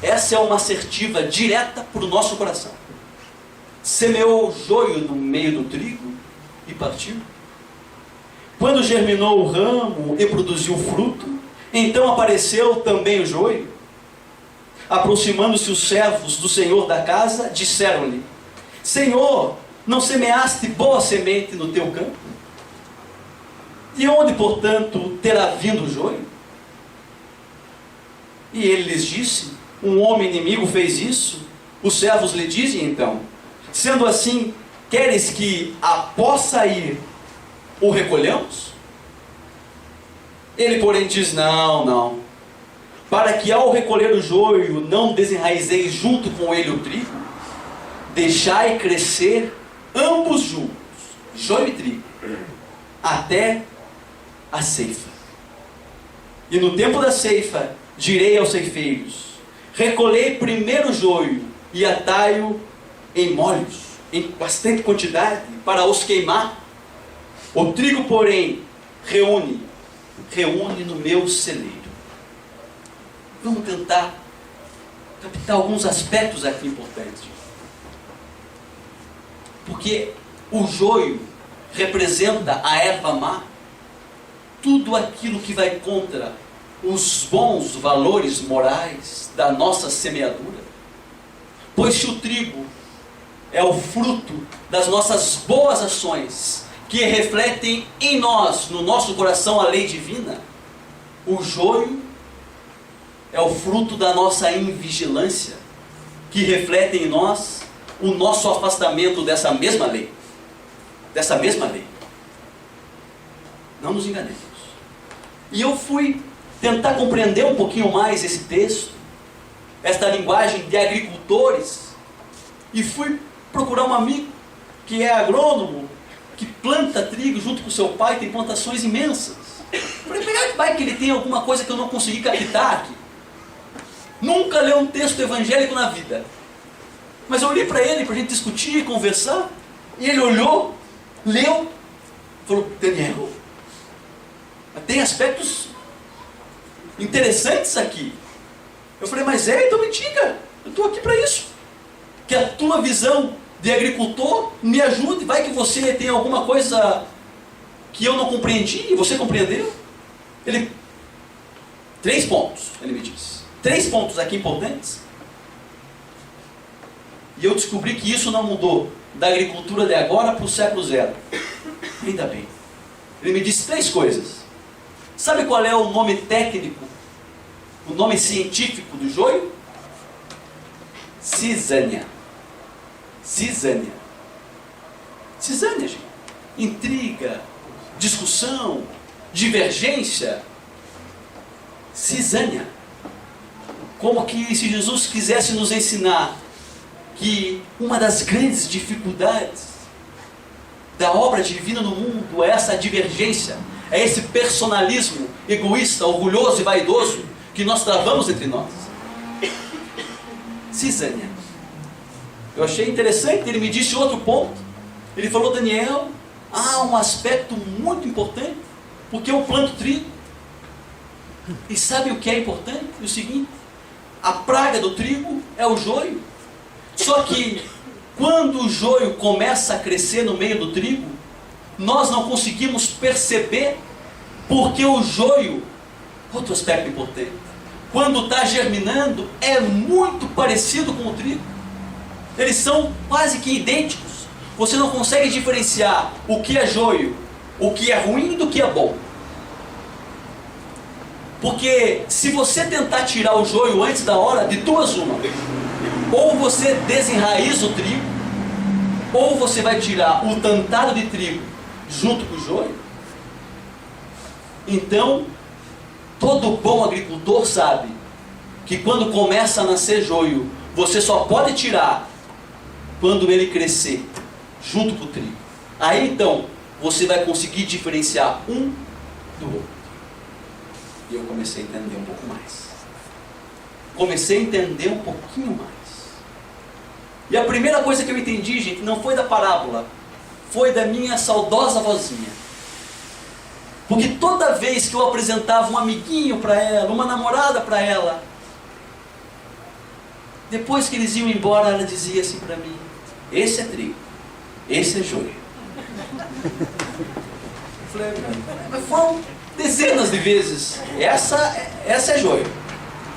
Essa é uma assertiva direta para o nosso coração. Semeou o joio no meio do trigo e partiu. Quando germinou o ramo e produziu fruto, então apareceu também o joio. Aproximando-se os servos do senhor da casa, disseram-lhe: Senhor, não semeaste boa semente no teu campo? De onde, portanto, terá vindo o joio? E ele lhes disse: um homem inimigo fez isso. Os servos lhe dizem então: sendo assim, queres que após sair o recolhamos? Ele, porém, diz: não, para que ao recolher o joio não desenraizeis junto com ele o trigo, deixai crescer ambos juntos, joio e trigo, até a ceifa. E no tempo da ceifa direi aos ceifeiros: recolhei primeiro o joio e atai-o em molhos, em bastante quantidade, para os queimar. O trigo, porém, reúne no meu celeiro. Vamos tentar captar alguns aspectos aqui importantes. Porque o joio representa a erva má, tudo aquilo que vai contra os bons valores morais da nossa semeadura. Pois se o trigo é o fruto das nossas boas ações, que refletem em nós, no nosso coração, a lei divina, o joio é o fruto da nossa invigilância, que reflete em nós o nosso afastamento dessa mesma lei. Dessa mesma lei. Não nos enganemos. E eu fui tentar compreender um pouquinho mais esse texto, esta linguagem de agricultores, e fui procurar um amigo que é agrônomo, que planta trigo junto com seu pai, tem plantações imensas. Falei: vai que ele tem alguma coisa que eu não consegui captar aqui. Nunca leu um texto evangélico na vida. Mas eu olhei para ele, para a gente discutir, conversar, e ele olhou, leu, falou: Daniel, tem aspectos interessantes aqui. Eu falei: mas então me diga, eu estou aqui para isso. Que a tua visão de agricultor me ajude, vai que você tem alguma coisa que eu não compreendi e você compreendeu. Ele, 3 pontos, ele me disse. 3 pontos aqui importantes. E eu descobri que isso não mudou da agricultura de agora para o século 0. Ainda bem. Ele me disse 3 coisas. Sabe qual é o nome técnico, o nome científico do joio? Cisânia. Cisânia, gente. Intriga, discussão, divergência. Cisânia. como que se Jesus quisesse nos ensinar que uma das grandes dificuldades da obra divina no mundo é essa divergência, é esse personalismo egoísta, orgulhoso e vaidoso que nós travamos entre nós. Cisânia, eu achei interessante, ele me disse outro ponto. Ele falou: Daniel, há um aspecto muito importante, porque eu planto trigo. E sabe o que é importante? O seguinte: a praga do trigo é o joio. Só que quando o joio começa a crescer no meio do trigo, nós não conseguimos perceber, porque o joio, outro aspecto importante, quando está germinando, é muito parecido com o trigo. Eles são quase que idênticos. Você não consegue diferenciar o que é joio, o que é ruim do que é bom. Porque se você tentar tirar o joio antes da hora, de duas uma: ou você desenraiza o trigo, ou você vai tirar o tantado de trigo junto com o joio. Então, todo bom agricultor sabe que quando começa a nascer joio, você só pode tirar quando ele crescer junto com o trigo. Aí então, você vai conseguir diferenciar um do outro. E eu comecei a entender um pouco mais. Comecei a entender um pouquinho mais. E a primeira coisa que eu entendi, gente, não foi da parábola, foi da minha saudosa vozinha. Porque toda vez que eu apresentava um amiguinho para ela, uma namorada para ela, depois que eles iam embora, ela dizia assim para mim: esse é trigo, esse é joio. Eu falei: mas foram dezenas de vezes. Essa é joio.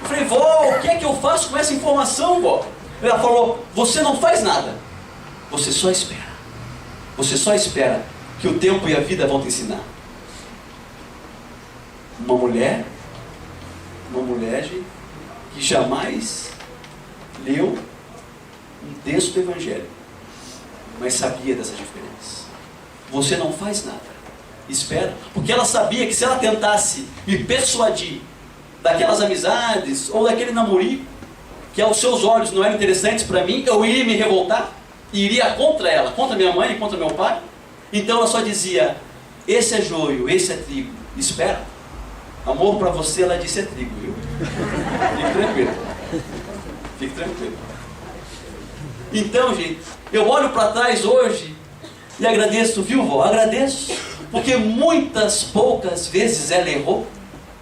Eu falei: vó, o que é que eu faço com essa informação, vó? Ela falou: você não faz nada, você só espera. Você só espera que o tempo e a vida vão te ensinar. Uma mulher, gente, que jamais leu um texto do Evangelho, mas sabia dessa diferença. Você não faz nada, espera. Porque ela sabia que se ela tentasse me persuadir daquelas amizades ou daquele namorico que aos seus olhos não eram interessantes para mim, eu iria me revoltar e iria contra ela, contra minha mãe e contra meu pai. Então ela só dizia: esse é joio, esse é trigo, espera. Amor, para você ela disse: é trigo, viu? Fique tranquilo. Fique tranquilo. Então, gente, eu olho para trás hoje e agradeço, viu, vó? Agradeço, porque muitas poucas vezes ela errou.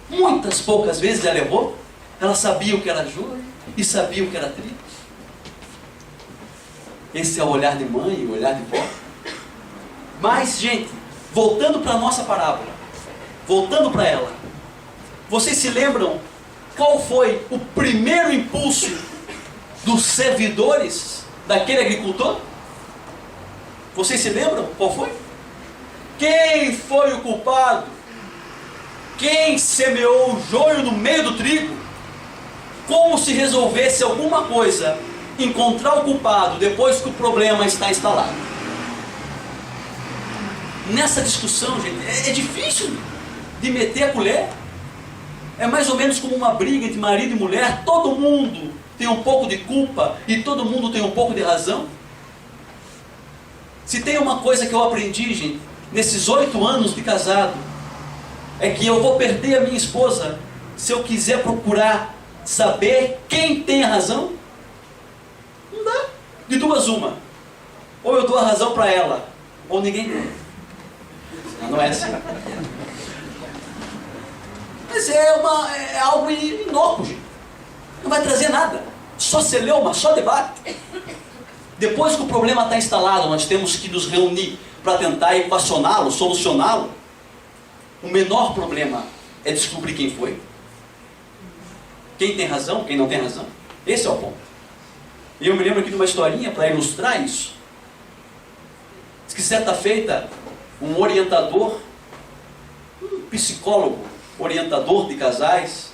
Muitas poucas vezes ela errou. Ela sabia o que era joio e sabia o que era trigo. Esse é o olhar de mãe, o olhar de vó. Mas, gente, voltando para a nossa parábola, voltando para ela, vocês se lembram qual foi o primeiro impulso dos servidores daquele agricultor? Vocês se lembram qual foi? Quem foi o culpado? Quem semeou o joio no meio do trigo? Como se resolvesse alguma coisa, encontrar o culpado depois que o problema está instalado? Nessa discussão, gente, é difícil de meter a colher. É mais ou menos como uma briga entre marido e mulher. Todo mundo tem um pouco de culpa e todo mundo tem um pouco de razão. Se tem uma coisa que eu aprendi, gente, nesses 8 anos de casado, é que eu vou perder a minha esposa se eu quiser procurar saber quem tem a razão. Não dá. De duas uma: ou eu dou a razão para ela, ou ninguém tem. Não é assim. Mas é algo inócuo, gente. Não vai trazer nada. Só celeuma, só debate. Depois que o problema está instalado, nós temos que nos reunir para tentar equacioná-lo, solucioná-lo. O menor problema é descobrir quem foi. Quem tem razão, quem não tem razão. Esse é o ponto. E eu me lembro aqui de uma historinha para ilustrar isso. Diz que certa feita, um orientador, um psicólogo, orientador de casais,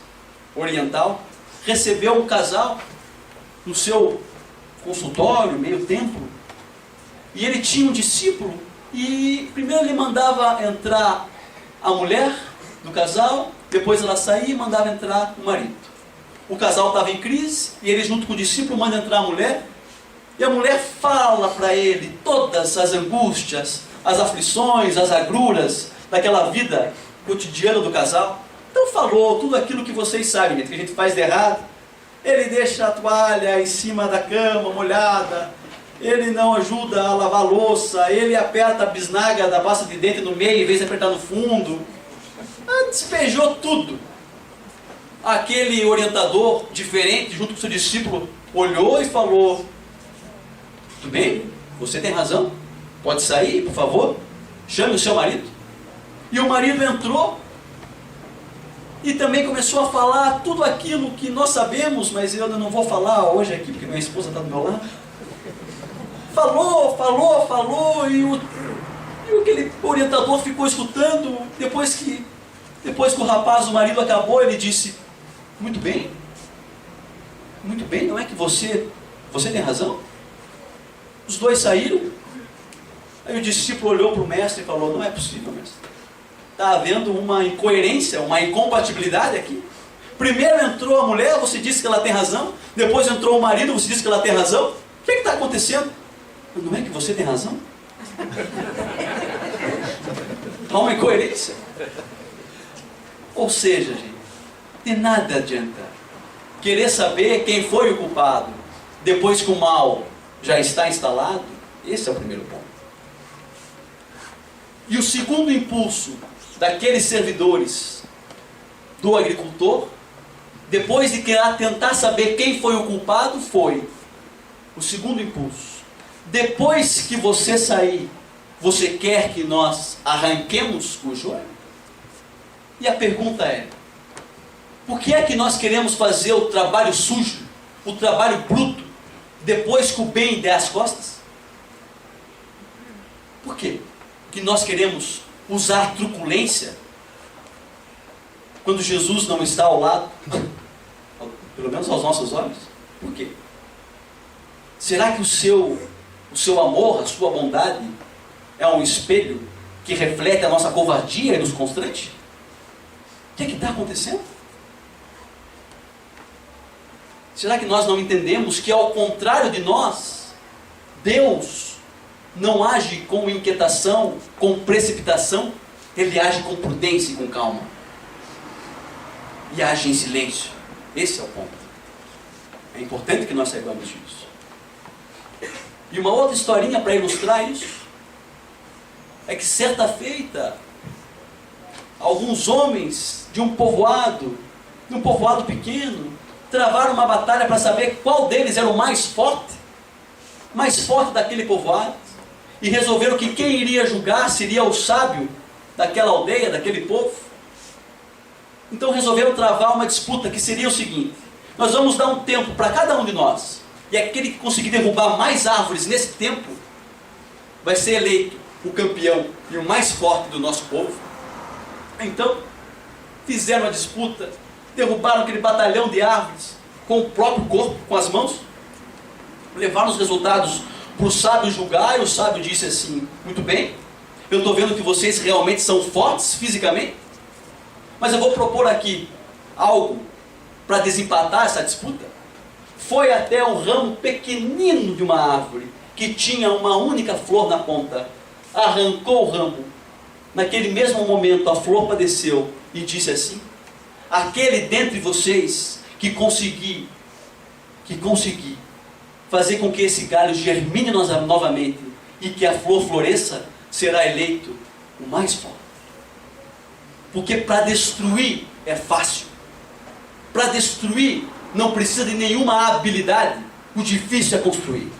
oriental, recebeu um casal no seu consultório, meio templo, e ele tinha um discípulo, e primeiro ele mandava entrar a mulher do casal, depois ela saía e mandava entrar o marido. o casal estava em crise, e ele junto com o discípulo manda entrar a mulher, e a mulher fala para ele todas as angústias, as aflições, as agruras daquela vida cotidiana do casal. Então falou tudo aquilo que vocês sabem, que a gente faz de errado. Ele deixa a toalha em cima da cama molhada, ele não ajuda a lavar a louça, ele aperta a bisnaga da pasta de dente no meio em vez de apertar no fundo. Despejou tudo. Aquele orientador diferente, junto com o seu discípulo, olhou e falou: tudo bem, você tem razão, pode sair, por favor, chame o seu marido. E o marido entrou e também começou a falar tudo aquilo que nós sabemos, mas eu não vou falar hoje aqui, porque minha esposa está do meu lado. Falou, e aquele orientador ficou escutando. Depois que o rapaz, o marido, acabou, ele disse: muito bem, não é que você tem razão? Os dois saíram. Aí o discípulo olhou para o mestre e falou: não é possível, mestre. Está havendo uma incoerência, uma incompatibilidade aqui. Primeiro entrou a mulher, você disse que ela tem razão. Depois entrou o marido, você disse que ela tem razão. O que está acontecendo? Não é que você tem razão? Há uma incoerência. Ou seja, gente, de nada adianta querer saber quem foi o culpado depois que o mal já está instalado. Esse é o primeiro ponto. E o segundo impulso daqueles servidores do agricultor, depois de querer tentar saber quem foi o culpado, foi o segundo impulso: depois que você sair, você quer que nós arranquemos o joio? E a pergunta é: por que é que nós queremos fazer o trabalho sujo, o trabalho bruto, depois que o bem der as costas? Por quê que nós queremos usar truculência quando Jesus não está ao lado? Pelo menos aos nossos olhos. Por quê? Será que o seu amor, a sua bondade é um espelho que reflete a nossa covardia e nos constrange? O que é que está acontecendo? Será que nós não entendemos que, ao contrário de nós, Deus não age com inquietação, com precipitação? Ele age com prudência e com calma. E age em silêncio. Esse é o ponto. É importante que nós saibamos disso. E uma outra historinha para ilustrar isso é que, certa feita, alguns homens de um povoado pequeno, travaram uma batalha para saber qual deles era o mais forte daquele povoado, e resolveram que quem iria julgar seria o sábio daquela aldeia, daquele povo. Então resolveram travar uma disputa que seria o seguinte: nós vamos dar um tempo para cada um de nós, e aquele que conseguir derrubar mais árvores nesse tempo vai ser eleito o campeão e o mais forte do nosso povo. Então fizeram a disputa, derrubaram aquele batalhão de árvores com o próprio corpo, com as mãos, levaram os resultados para o sábio julgar, e o sábio disse assim: muito bem, eu estou vendo que vocês realmente são fortes fisicamente, mas eu vou propor aqui algo para desempatar essa disputa. Foi até um ramo pequenino de uma árvore, que tinha uma única flor na ponta, arrancou o ramo. Naquele mesmo momento a flor padeceu e disse assim: aquele dentre vocês que conseguir fazer com que esse galho germine novamente e que a flor floresça, será eleito o mais forte. Porque para destruir é fácil. Para destruir não precisa de nenhuma habilidade. O difícil é construir.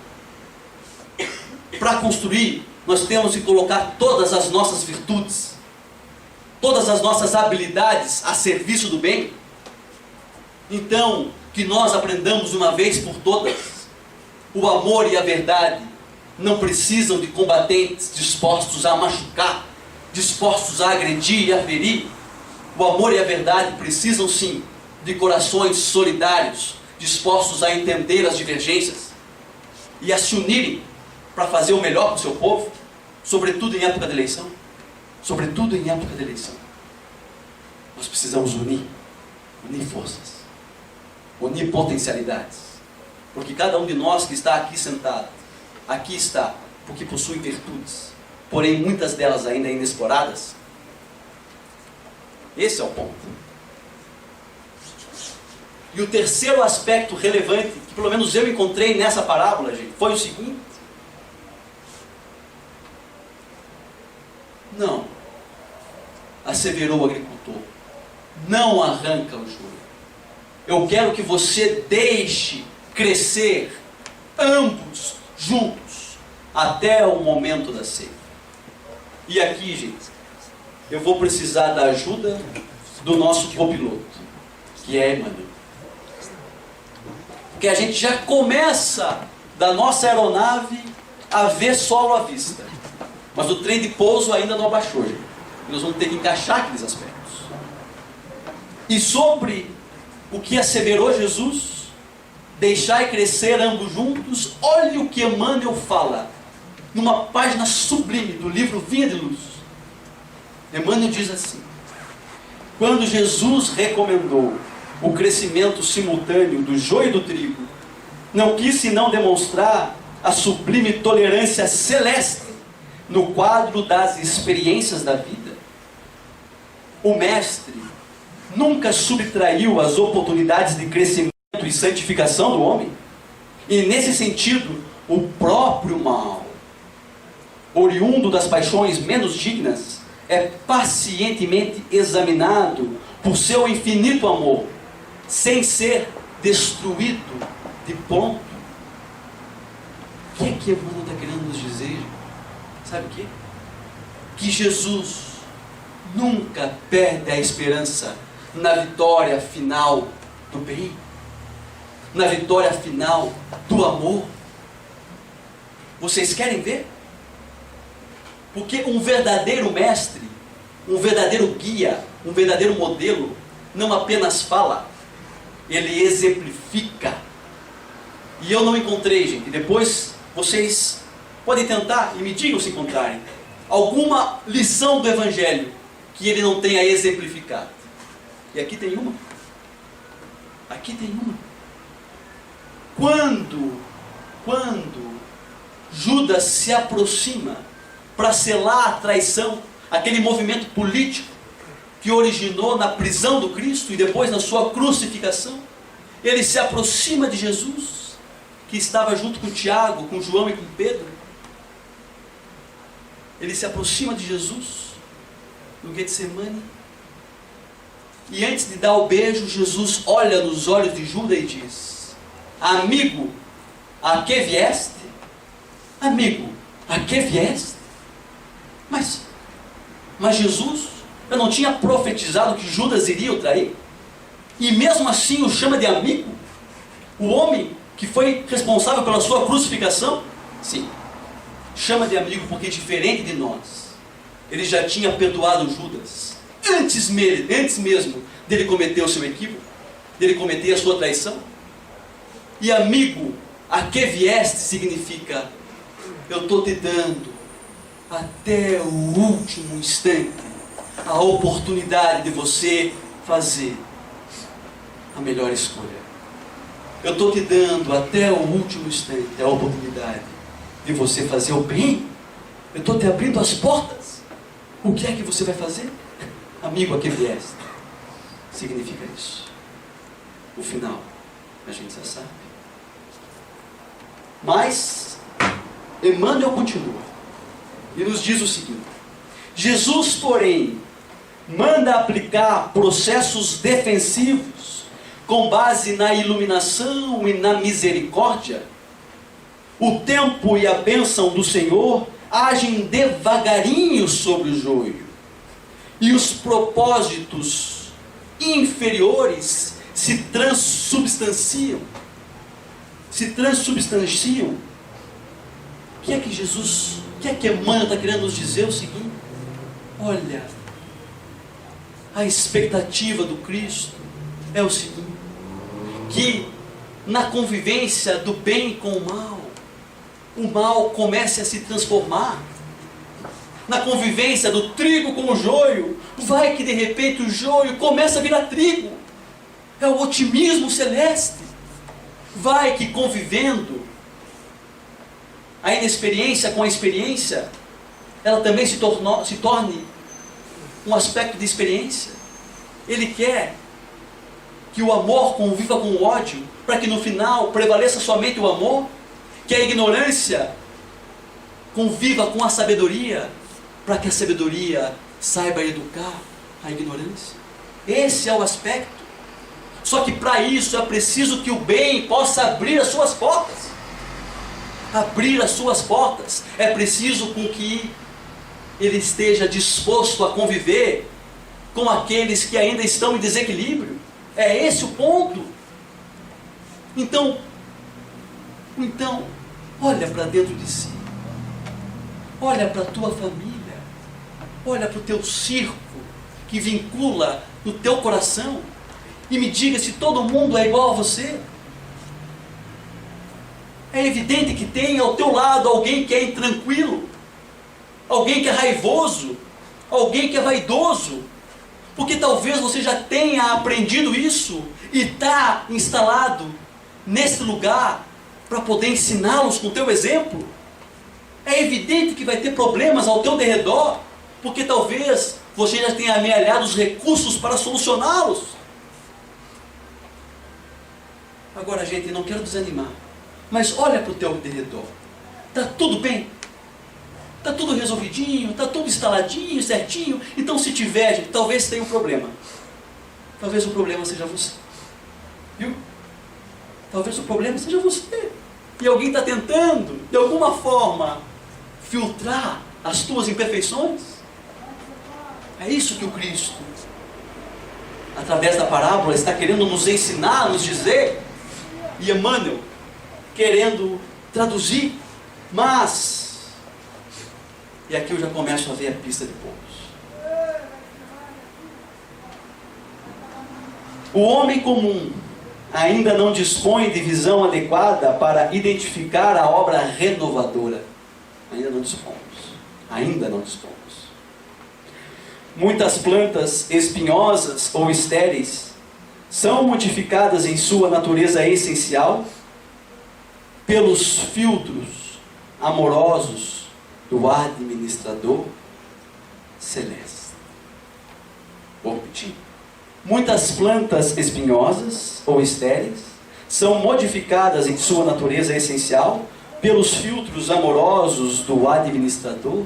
Para construir, nós temos que colocar todas as nossas virtudes, todas as nossas habilidades a serviço do bem. Então, que nós aprendamos uma vez por todas: o amor e a verdade não precisam de combatentes dispostos a machucar, dispostos a agredir e a ferir. O amor e a verdade precisam sim de corações solidários, dispostos a entender as divergências e a se unirem para fazer o melhor para o seu povo, sobretudo em época de eleição. Sobretudo em época de eleição. Nós precisamos unir forças. onipotencialidades. Porque cada um de nós que está aqui sentado, aqui está, porque possui virtudes, porém muitas delas ainda inexploradas. Esse é o ponto. E o terceiro aspecto relevante, que pelo menos eu encontrei nessa parábola, gente, foi o seguinte: não, asseverou o agricultor, não arranca o joio. Eu quero que você deixe crescer ambos juntos até o momento da ceifa. E aqui, gente, eu vou precisar da ajuda do nosso copiloto, que é Emmanuel. Porque a gente já começa da nossa aeronave a ver solo à vista. Mas o trem de pouso ainda não abaixou, gente. Nós vamos ter que encaixar aqueles aspectos. E sobre o que asseverou Jesus, deixai crescer ambos juntos, olhe o que Emmanuel fala, numa página sublime do livro Vinha de Luz. Emmanuel diz assim: quando Jesus recomendou o crescimento simultâneo do joio e do trigo, não quis senão demonstrar a sublime tolerância celeste no quadro das experiências da vida. O Mestre nunca subtraiu as oportunidades de crescimento e santificação do homem, e nesse sentido, o próprio mal, oriundo das paixões menos dignas, é pacientemente examinado por seu infinito amor, sem ser destruído de pronto. O que é que Emmanuel está querendo nos dizer? Sabe o quê? Que Jesus nunca perde a esperança na vitória final do bem, na vitória final do amor. Vocês querem ver? Porque um verdadeiro mestre, um verdadeiro guia, um verdadeiro modelo, não apenas fala, ele exemplifica. E eu não encontrei, gente. Depois vocês podem tentar e me digam se encontrarem alguma lição do Evangelho que ele não tenha exemplificado. E aqui tem uma. Aqui tem uma. Quando Judas se aproxima para selar a traição, aquele movimento político que originou na prisão do Cristo e depois na sua crucificação, ele se aproxima de Jesus, que estava junto com Tiago, com João e com Pedro. Ele se aproxima de Jesus no Getsemane, e antes de dar o beijo, Jesus olha nos olhos de Judas e diz: amigo, a que vieste? Amigo, a que vieste? Mas Jesus, eu não tinha profetizado que Judas iria o trair? E mesmo assim o chama de amigo? O homem que foi responsável pela sua crucificação? Sim, chama de amigo porque, diferente de nós, ele já tinha perdoado Judas antes mesmo dele cometer o seu equívoco, dele cometer a sua traição. E amigo, a que vieste significa: eu estou te dando até o último instante a oportunidade de você fazer a melhor escolha. Eu estou te dando até o último instante a oportunidade de você fazer o bem. Eu estou te abrindo as portas. O que é que você vai fazer? Amigo, a que vieste significa isso. O final a gente já sabe. Mas Emmanuel continua e nos diz o seguinte: Jesus, porém, manda aplicar processos defensivos com base na iluminação e na misericórdia. O tempo e a bênção do Senhor agem devagarinho sobre o joio, e os propósitos inferiores se transubstanciam. O que é que Jesus, o que é que Emmanuel está querendo nos dizer? O seguinte: olha, a expectativa do Cristo é o seguinte, que na convivência do bem com o mal comece a se transformar. Na convivência do trigo com o joio, vai que de repente o joio começa a virar trigo. É o otimismo celeste. Vai que convivendo a inexperiência com a experiência, ela também se torne um aspecto de experiência. Ele quer que o amor conviva com o ódio, para que no final prevaleça somente o amor, que a ignorância conviva com a sabedoria, para que a sabedoria saiba educar a ignorância. Esse é o aspecto. Só que para isso é preciso que o bem possa abrir as suas portas. Abrir as suas portas. É preciso com que ele esteja disposto a conviver com aqueles que ainda estão em desequilíbrio. É esse o ponto. Então, olha para dentro de si. Olha para a tua família. Olha para o teu circo que vincula no teu coração. E me diga se todo mundo é igual a você. É evidente que tem ao teu lado alguém que é intranquilo, alguém que é raivoso, alguém que é vaidoso, porque talvez você já tenha aprendido isso e está instalado nesse lugar para poder ensiná-los com o teu exemplo. É evidente que vai ter problemas ao teu derredor, porque talvez você já tenha amealhado os recursos para solucioná-los. Agora, gente, não quero desanimar, mas olha para o teu derredor. Está tudo bem? Está tudo resolvidinho? Está tudo instaladinho, certinho? Então, se tiver, gente, talvez tenha um problema. Talvez o problema seja você. Viu? Talvez o problema seja você. E alguém está tentando, de alguma forma, filtrar as tuas imperfeições. É isso que o Cristo, através da parábola, está querendo nos ensinar, nos dizer. E Emmanuel querendo traduzir, mas, e aqui eu já começo a ver a pista de poucos. O homem comum ainda não dispõe de visão adequada para identificar a obra renovadora. Ainda não dispomos. Muitas plantas espinhosas ou estéreis são modificadas em sua natureza essencial pelos filtros amorosos do administrador celeste. Vou repetir. Muitas plantas espinhosas ou estéreis são modificadas em sua natureza essencial pelos filtros amorosos do administrador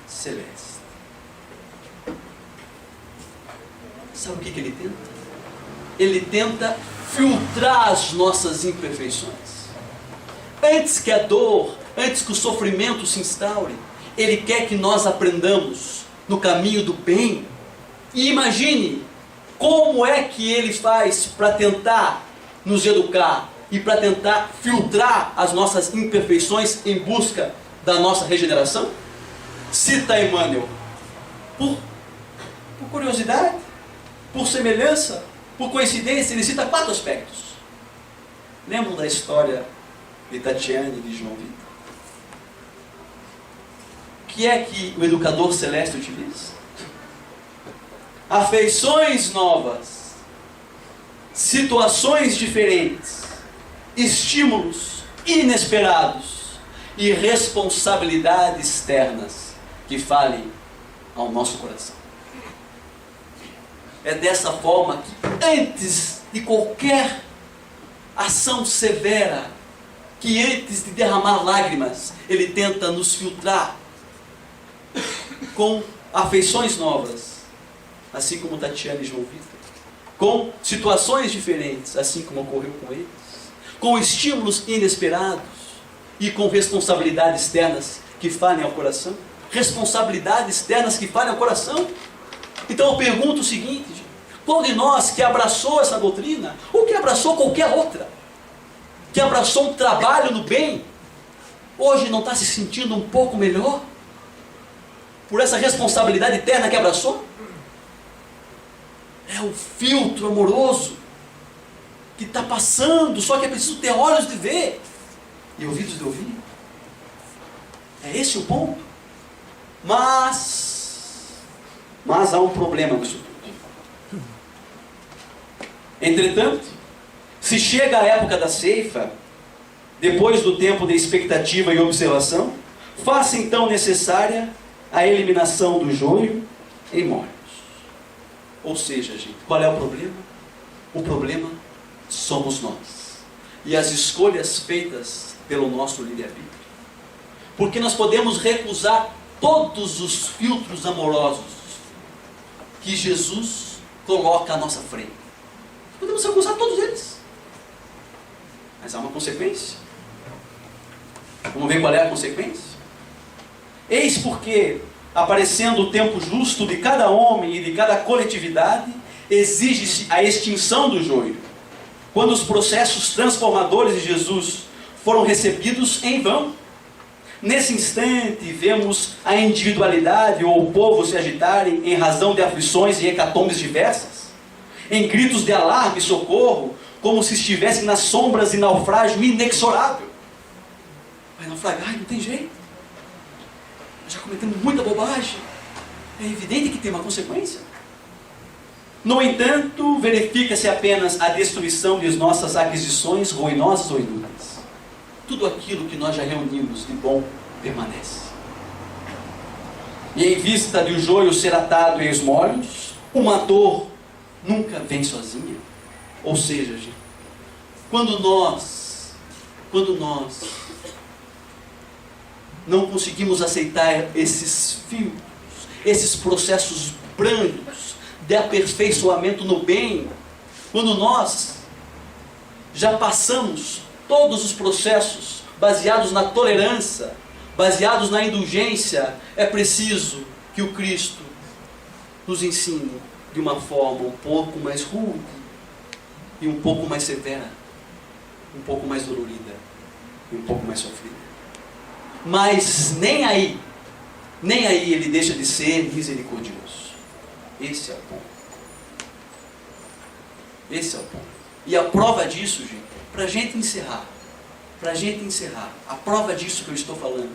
celeste. Sabe o que ele tenta? Ele tenta filtrar as nossas imperfeições. Antes que a dor, antes que o sofrimento se instaure, ele quer que nós aprendamos no caminho do bem. E imagine como é que ele faz para tentar nos educar e para tentar filtrar as nossas imperfeições em busca da nossa regeneração. Cita Emmanuel. Por curiosidade, por semelhança, por coincidência, ele cita 4 aspectos. Lembram da história de Tatiane e de João Vitor? O que é que o educador celeste utiliza? Afeições novas, situações diferentes, estímulos inesperados e responsabilidades externas que falem ao nosso coração. É dessa forma que, antes de qualquer ação severa, que antes de derramar lágrimas, ele tenta nos filtrar com afeições novas, assim como Tatiana e João Vitor, com situações diferentes, assim como ocorreu com eles, com estímulos inesperados e com responsabilidades externas que falem ao coração. Responsabilidades externas que falem ao coração. Então eu pergunto o seguinte, gente, qual de nós que abraçou essa doutrina, ou que abraçou qualquer outra, que abraçou um trabalho no bem, hoje não está se sentindo um pouco melhor? Por essa responsabilidade eterna que abraçou? É o filtro amoroso que está passando, só que é preciso ter olhos de ver e ouvidos de ouvir. É esse o ponto. Mas há um problema nisso tudo. Entretanto, se chega a época da ceifa, depois do tempo de expectativa e observação, faça então necessária a eliminação do joio em molhos. Ou seja, gente, qual é o problema? O problema somos nós. E as escolhas feitas pelo nosso livre-arbítrio. Porque nós podemos recusar todos os filtros amorosos que Jesus coloca à nossa frente. Podemos recusar todos eles. Mas há uma consequência. Vamos ver qual é a consequência? Eis porque, aparecendo o tempo justo de cada homem e de cada coletividade, exige-se a extinção do joio. Quando os processos transformadores de Jesus foram recebidos em vão. Nesse instante, vemos a individualidade ou o povo se agitarem em razão de aflições e hecatombes diversas, em gritos de alarme e socorro, como se estivessem nas sombras de naufrágio inexorável. Vai naufragar, não tem jeito. Já cometemos muita bobagem. É evidente que tem uma consequência. No entanto, verifica-se apenas a destruição de nossas aquisições ruinosas ou inúteis. Tudo aquilo que nós já reunimos de bom permanece. E em vista de o joio ser atado em esmolhos, uma dor nunca vem sozinha. Ou seja, gente, quando nós não conseguimos aceitar esses filtros, esses processos brandos de aperfeiçoamento no bem, quando nós já passamos todos os processos baseados na tolerância, baseados na indulgência, é preciso que o Cristo nos ensine de uma forma um pouco mais rude e um pouco mais severa, um pouco mais dolorida e um pouco mais sofrida. Mas nem aí ele deixa de ser misericordioso. Esse é o ponto. Esse é o ponto. E a prova disso, gente, para a gente encerrar, a prova disso que eu estou falando,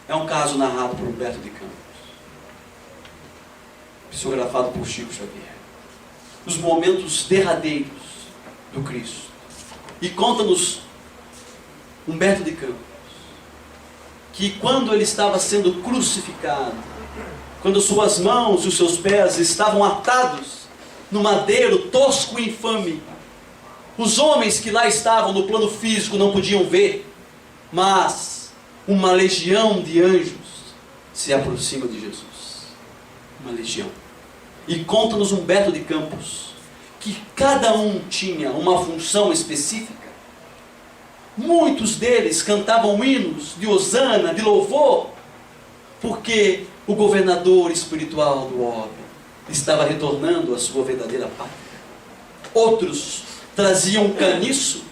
é um caso narrado por Humberto de Campos, psicografado por Chico Xavier, os momentos derradeiros do Cristo. E conta-nos Humberto de Campos que quando ele estava sendo crucificado, quando suas mãos e os seus pés estavam atados no madeiro tosco e infame, os homens que lá estavam no plano físico não podiam ver, mas uma legião de anjos se aproxima de Jesus. Uma legião. E conta-nos Humberto de Campos que cada um tinha uma função específica. Muitos deles cantavam hinos de hosana, de louvor, porque o governador espiritual do orbe estava retornando à sua verdadeira pátria. Outros traziam um caniço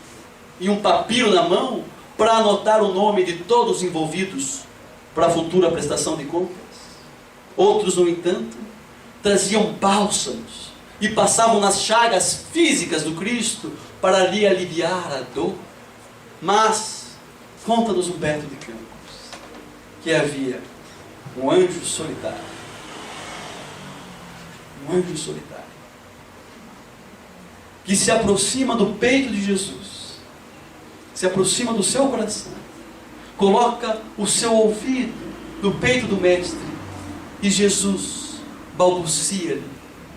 e um papiro na mão para anotar o nome de todos os envolvidos para a futura prestação de contas. Outros, no entanto, traziam bálsamos e passavam nas chagas físicas do Cristo para lhe aliviar a dor. Mas, conta-nos Humberto de Campos, que havia um anjo solitário. Um anjo solitário. Que se aproxima do peito de Jesus. Se aproxima do seu coração. Coloca o seu ouvido no peito do Mestre. E Jesus balbucia-lhe,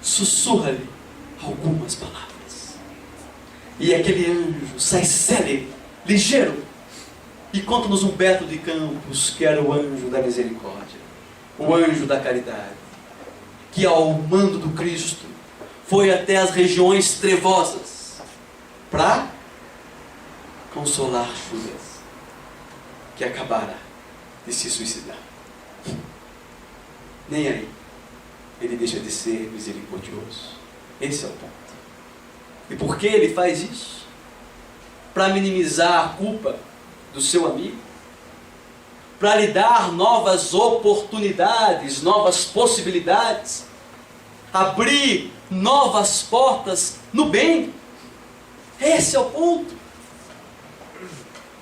sussurra-lhe algumas palavras. E aquele anjo sai célere, ligeiro, e conta-nos Humberto de Campos que era o anjo da misericórdia, o anjo da caridade, que ao mando do Cristo foi até as regiões trevosas para consolar Judas, que acabara de se suicidar. Nem aí ele deixa de ser misericordioso. Esse é o ponto. E por que ele faz isso? Para minimizar a culpa do seu amigo, para lhe dar novas oportunidades, novas possibilidades, abrir novas portas no bem. Esse é o ponto.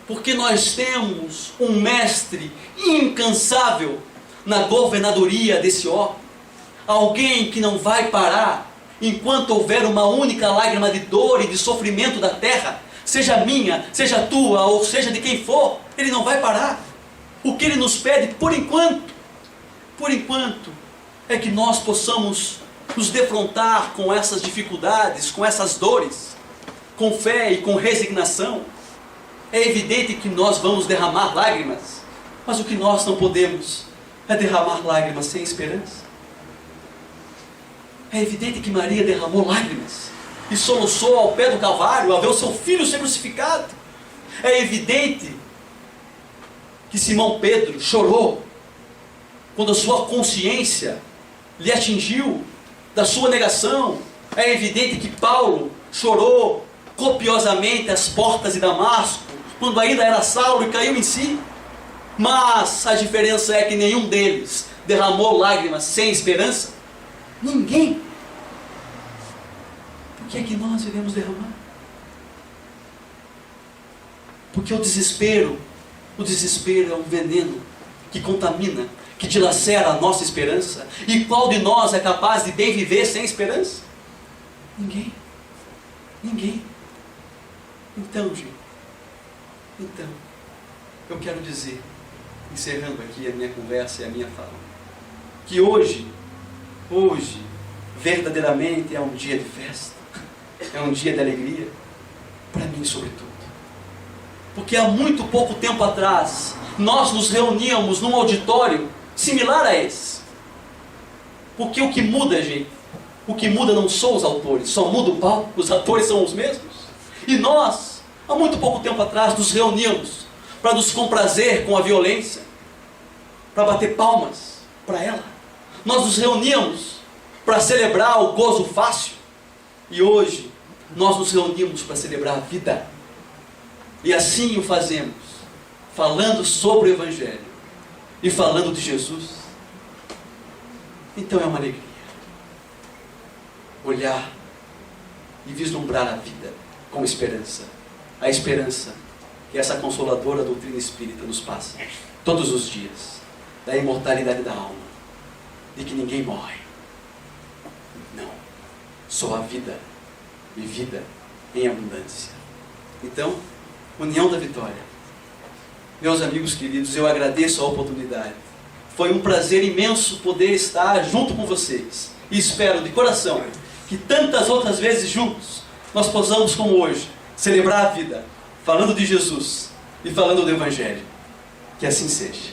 Porque nós temos um mestre incansável na governadoria desse órgão, alguém que não vai parar enquanto houver uma única lágrima de dor e de sofrimento da terra, seja minha, seja tua, ou seja de quem for, Ele não vai parar. O que Ele nos pede, por enquanto, é que nós possamos nos defrontar com essas dificuldades, com essas dores, com fé e com resignação. É evidente que nós vamos derramar lágrimas, mas o que nós não podemos é derramar lágrimas sem esperança. É evidente que Maria derramou lágrimas e soluçou ao pé do Calvário ao ver o seu filho ser crucificado. É evidente que Simão Pedro chorou quando a sua consciência lhe atingiu da sua negação. É evidente que Paulo chorou copiosamente às portas de Damasco, quando ainda era Saulo, e caiu em si. Mas a diferença é que nenhum deles derramou lágrimas sem esperança. Ninguém. Por que é que nós iremos derramar? Porque o desespero é um veneno que contamina, que dilacera a nossa esperança. E qual de nós é capaz de bem viver sem esperança? Ninguém. Então, gente, eu quero dizer, encerrando aqui a minha conversa e a minha fala, que hoje, verdadeiramente é um dia de festa, é um dia de alegria, para mim sobretudo. Porque há muito pouco tempo atrás, nós nos reuníamos num auditório similar a esse. Porque o que muda, gente, o que muda não são os autores, só muda o palco, os atores são os mesmos. E nós, há muito pouco tempo atrás, nos reuníamos para nos comprazer com a violência, para bater palmas para ela. Nós nos reuníamos para celebrar o gozo fácil. E hoje, nós nos reunimos para celebrar a vida. E assim o fazemos, falando sobre o Evangelho e falando de Jesus. Então é uma alegria olhar e vislumbrar a vida com esperança. A esperança que essa consoladora doutrina espírita nos passa todos os dias, da imortalidade da alma, de que ninguém morre. Não, só a vida vivida em abundância. Então, União da Vitória. Meus amigos queridos, eu agradeço a oportunidade. Foi um prazer imenso poder estar junto com vocês. E espero de coração que tantas outras vezes juntos nós possamos, como hoje, celebrar a vida, falando de Jesus e falando do Evangelho. Que assim seja.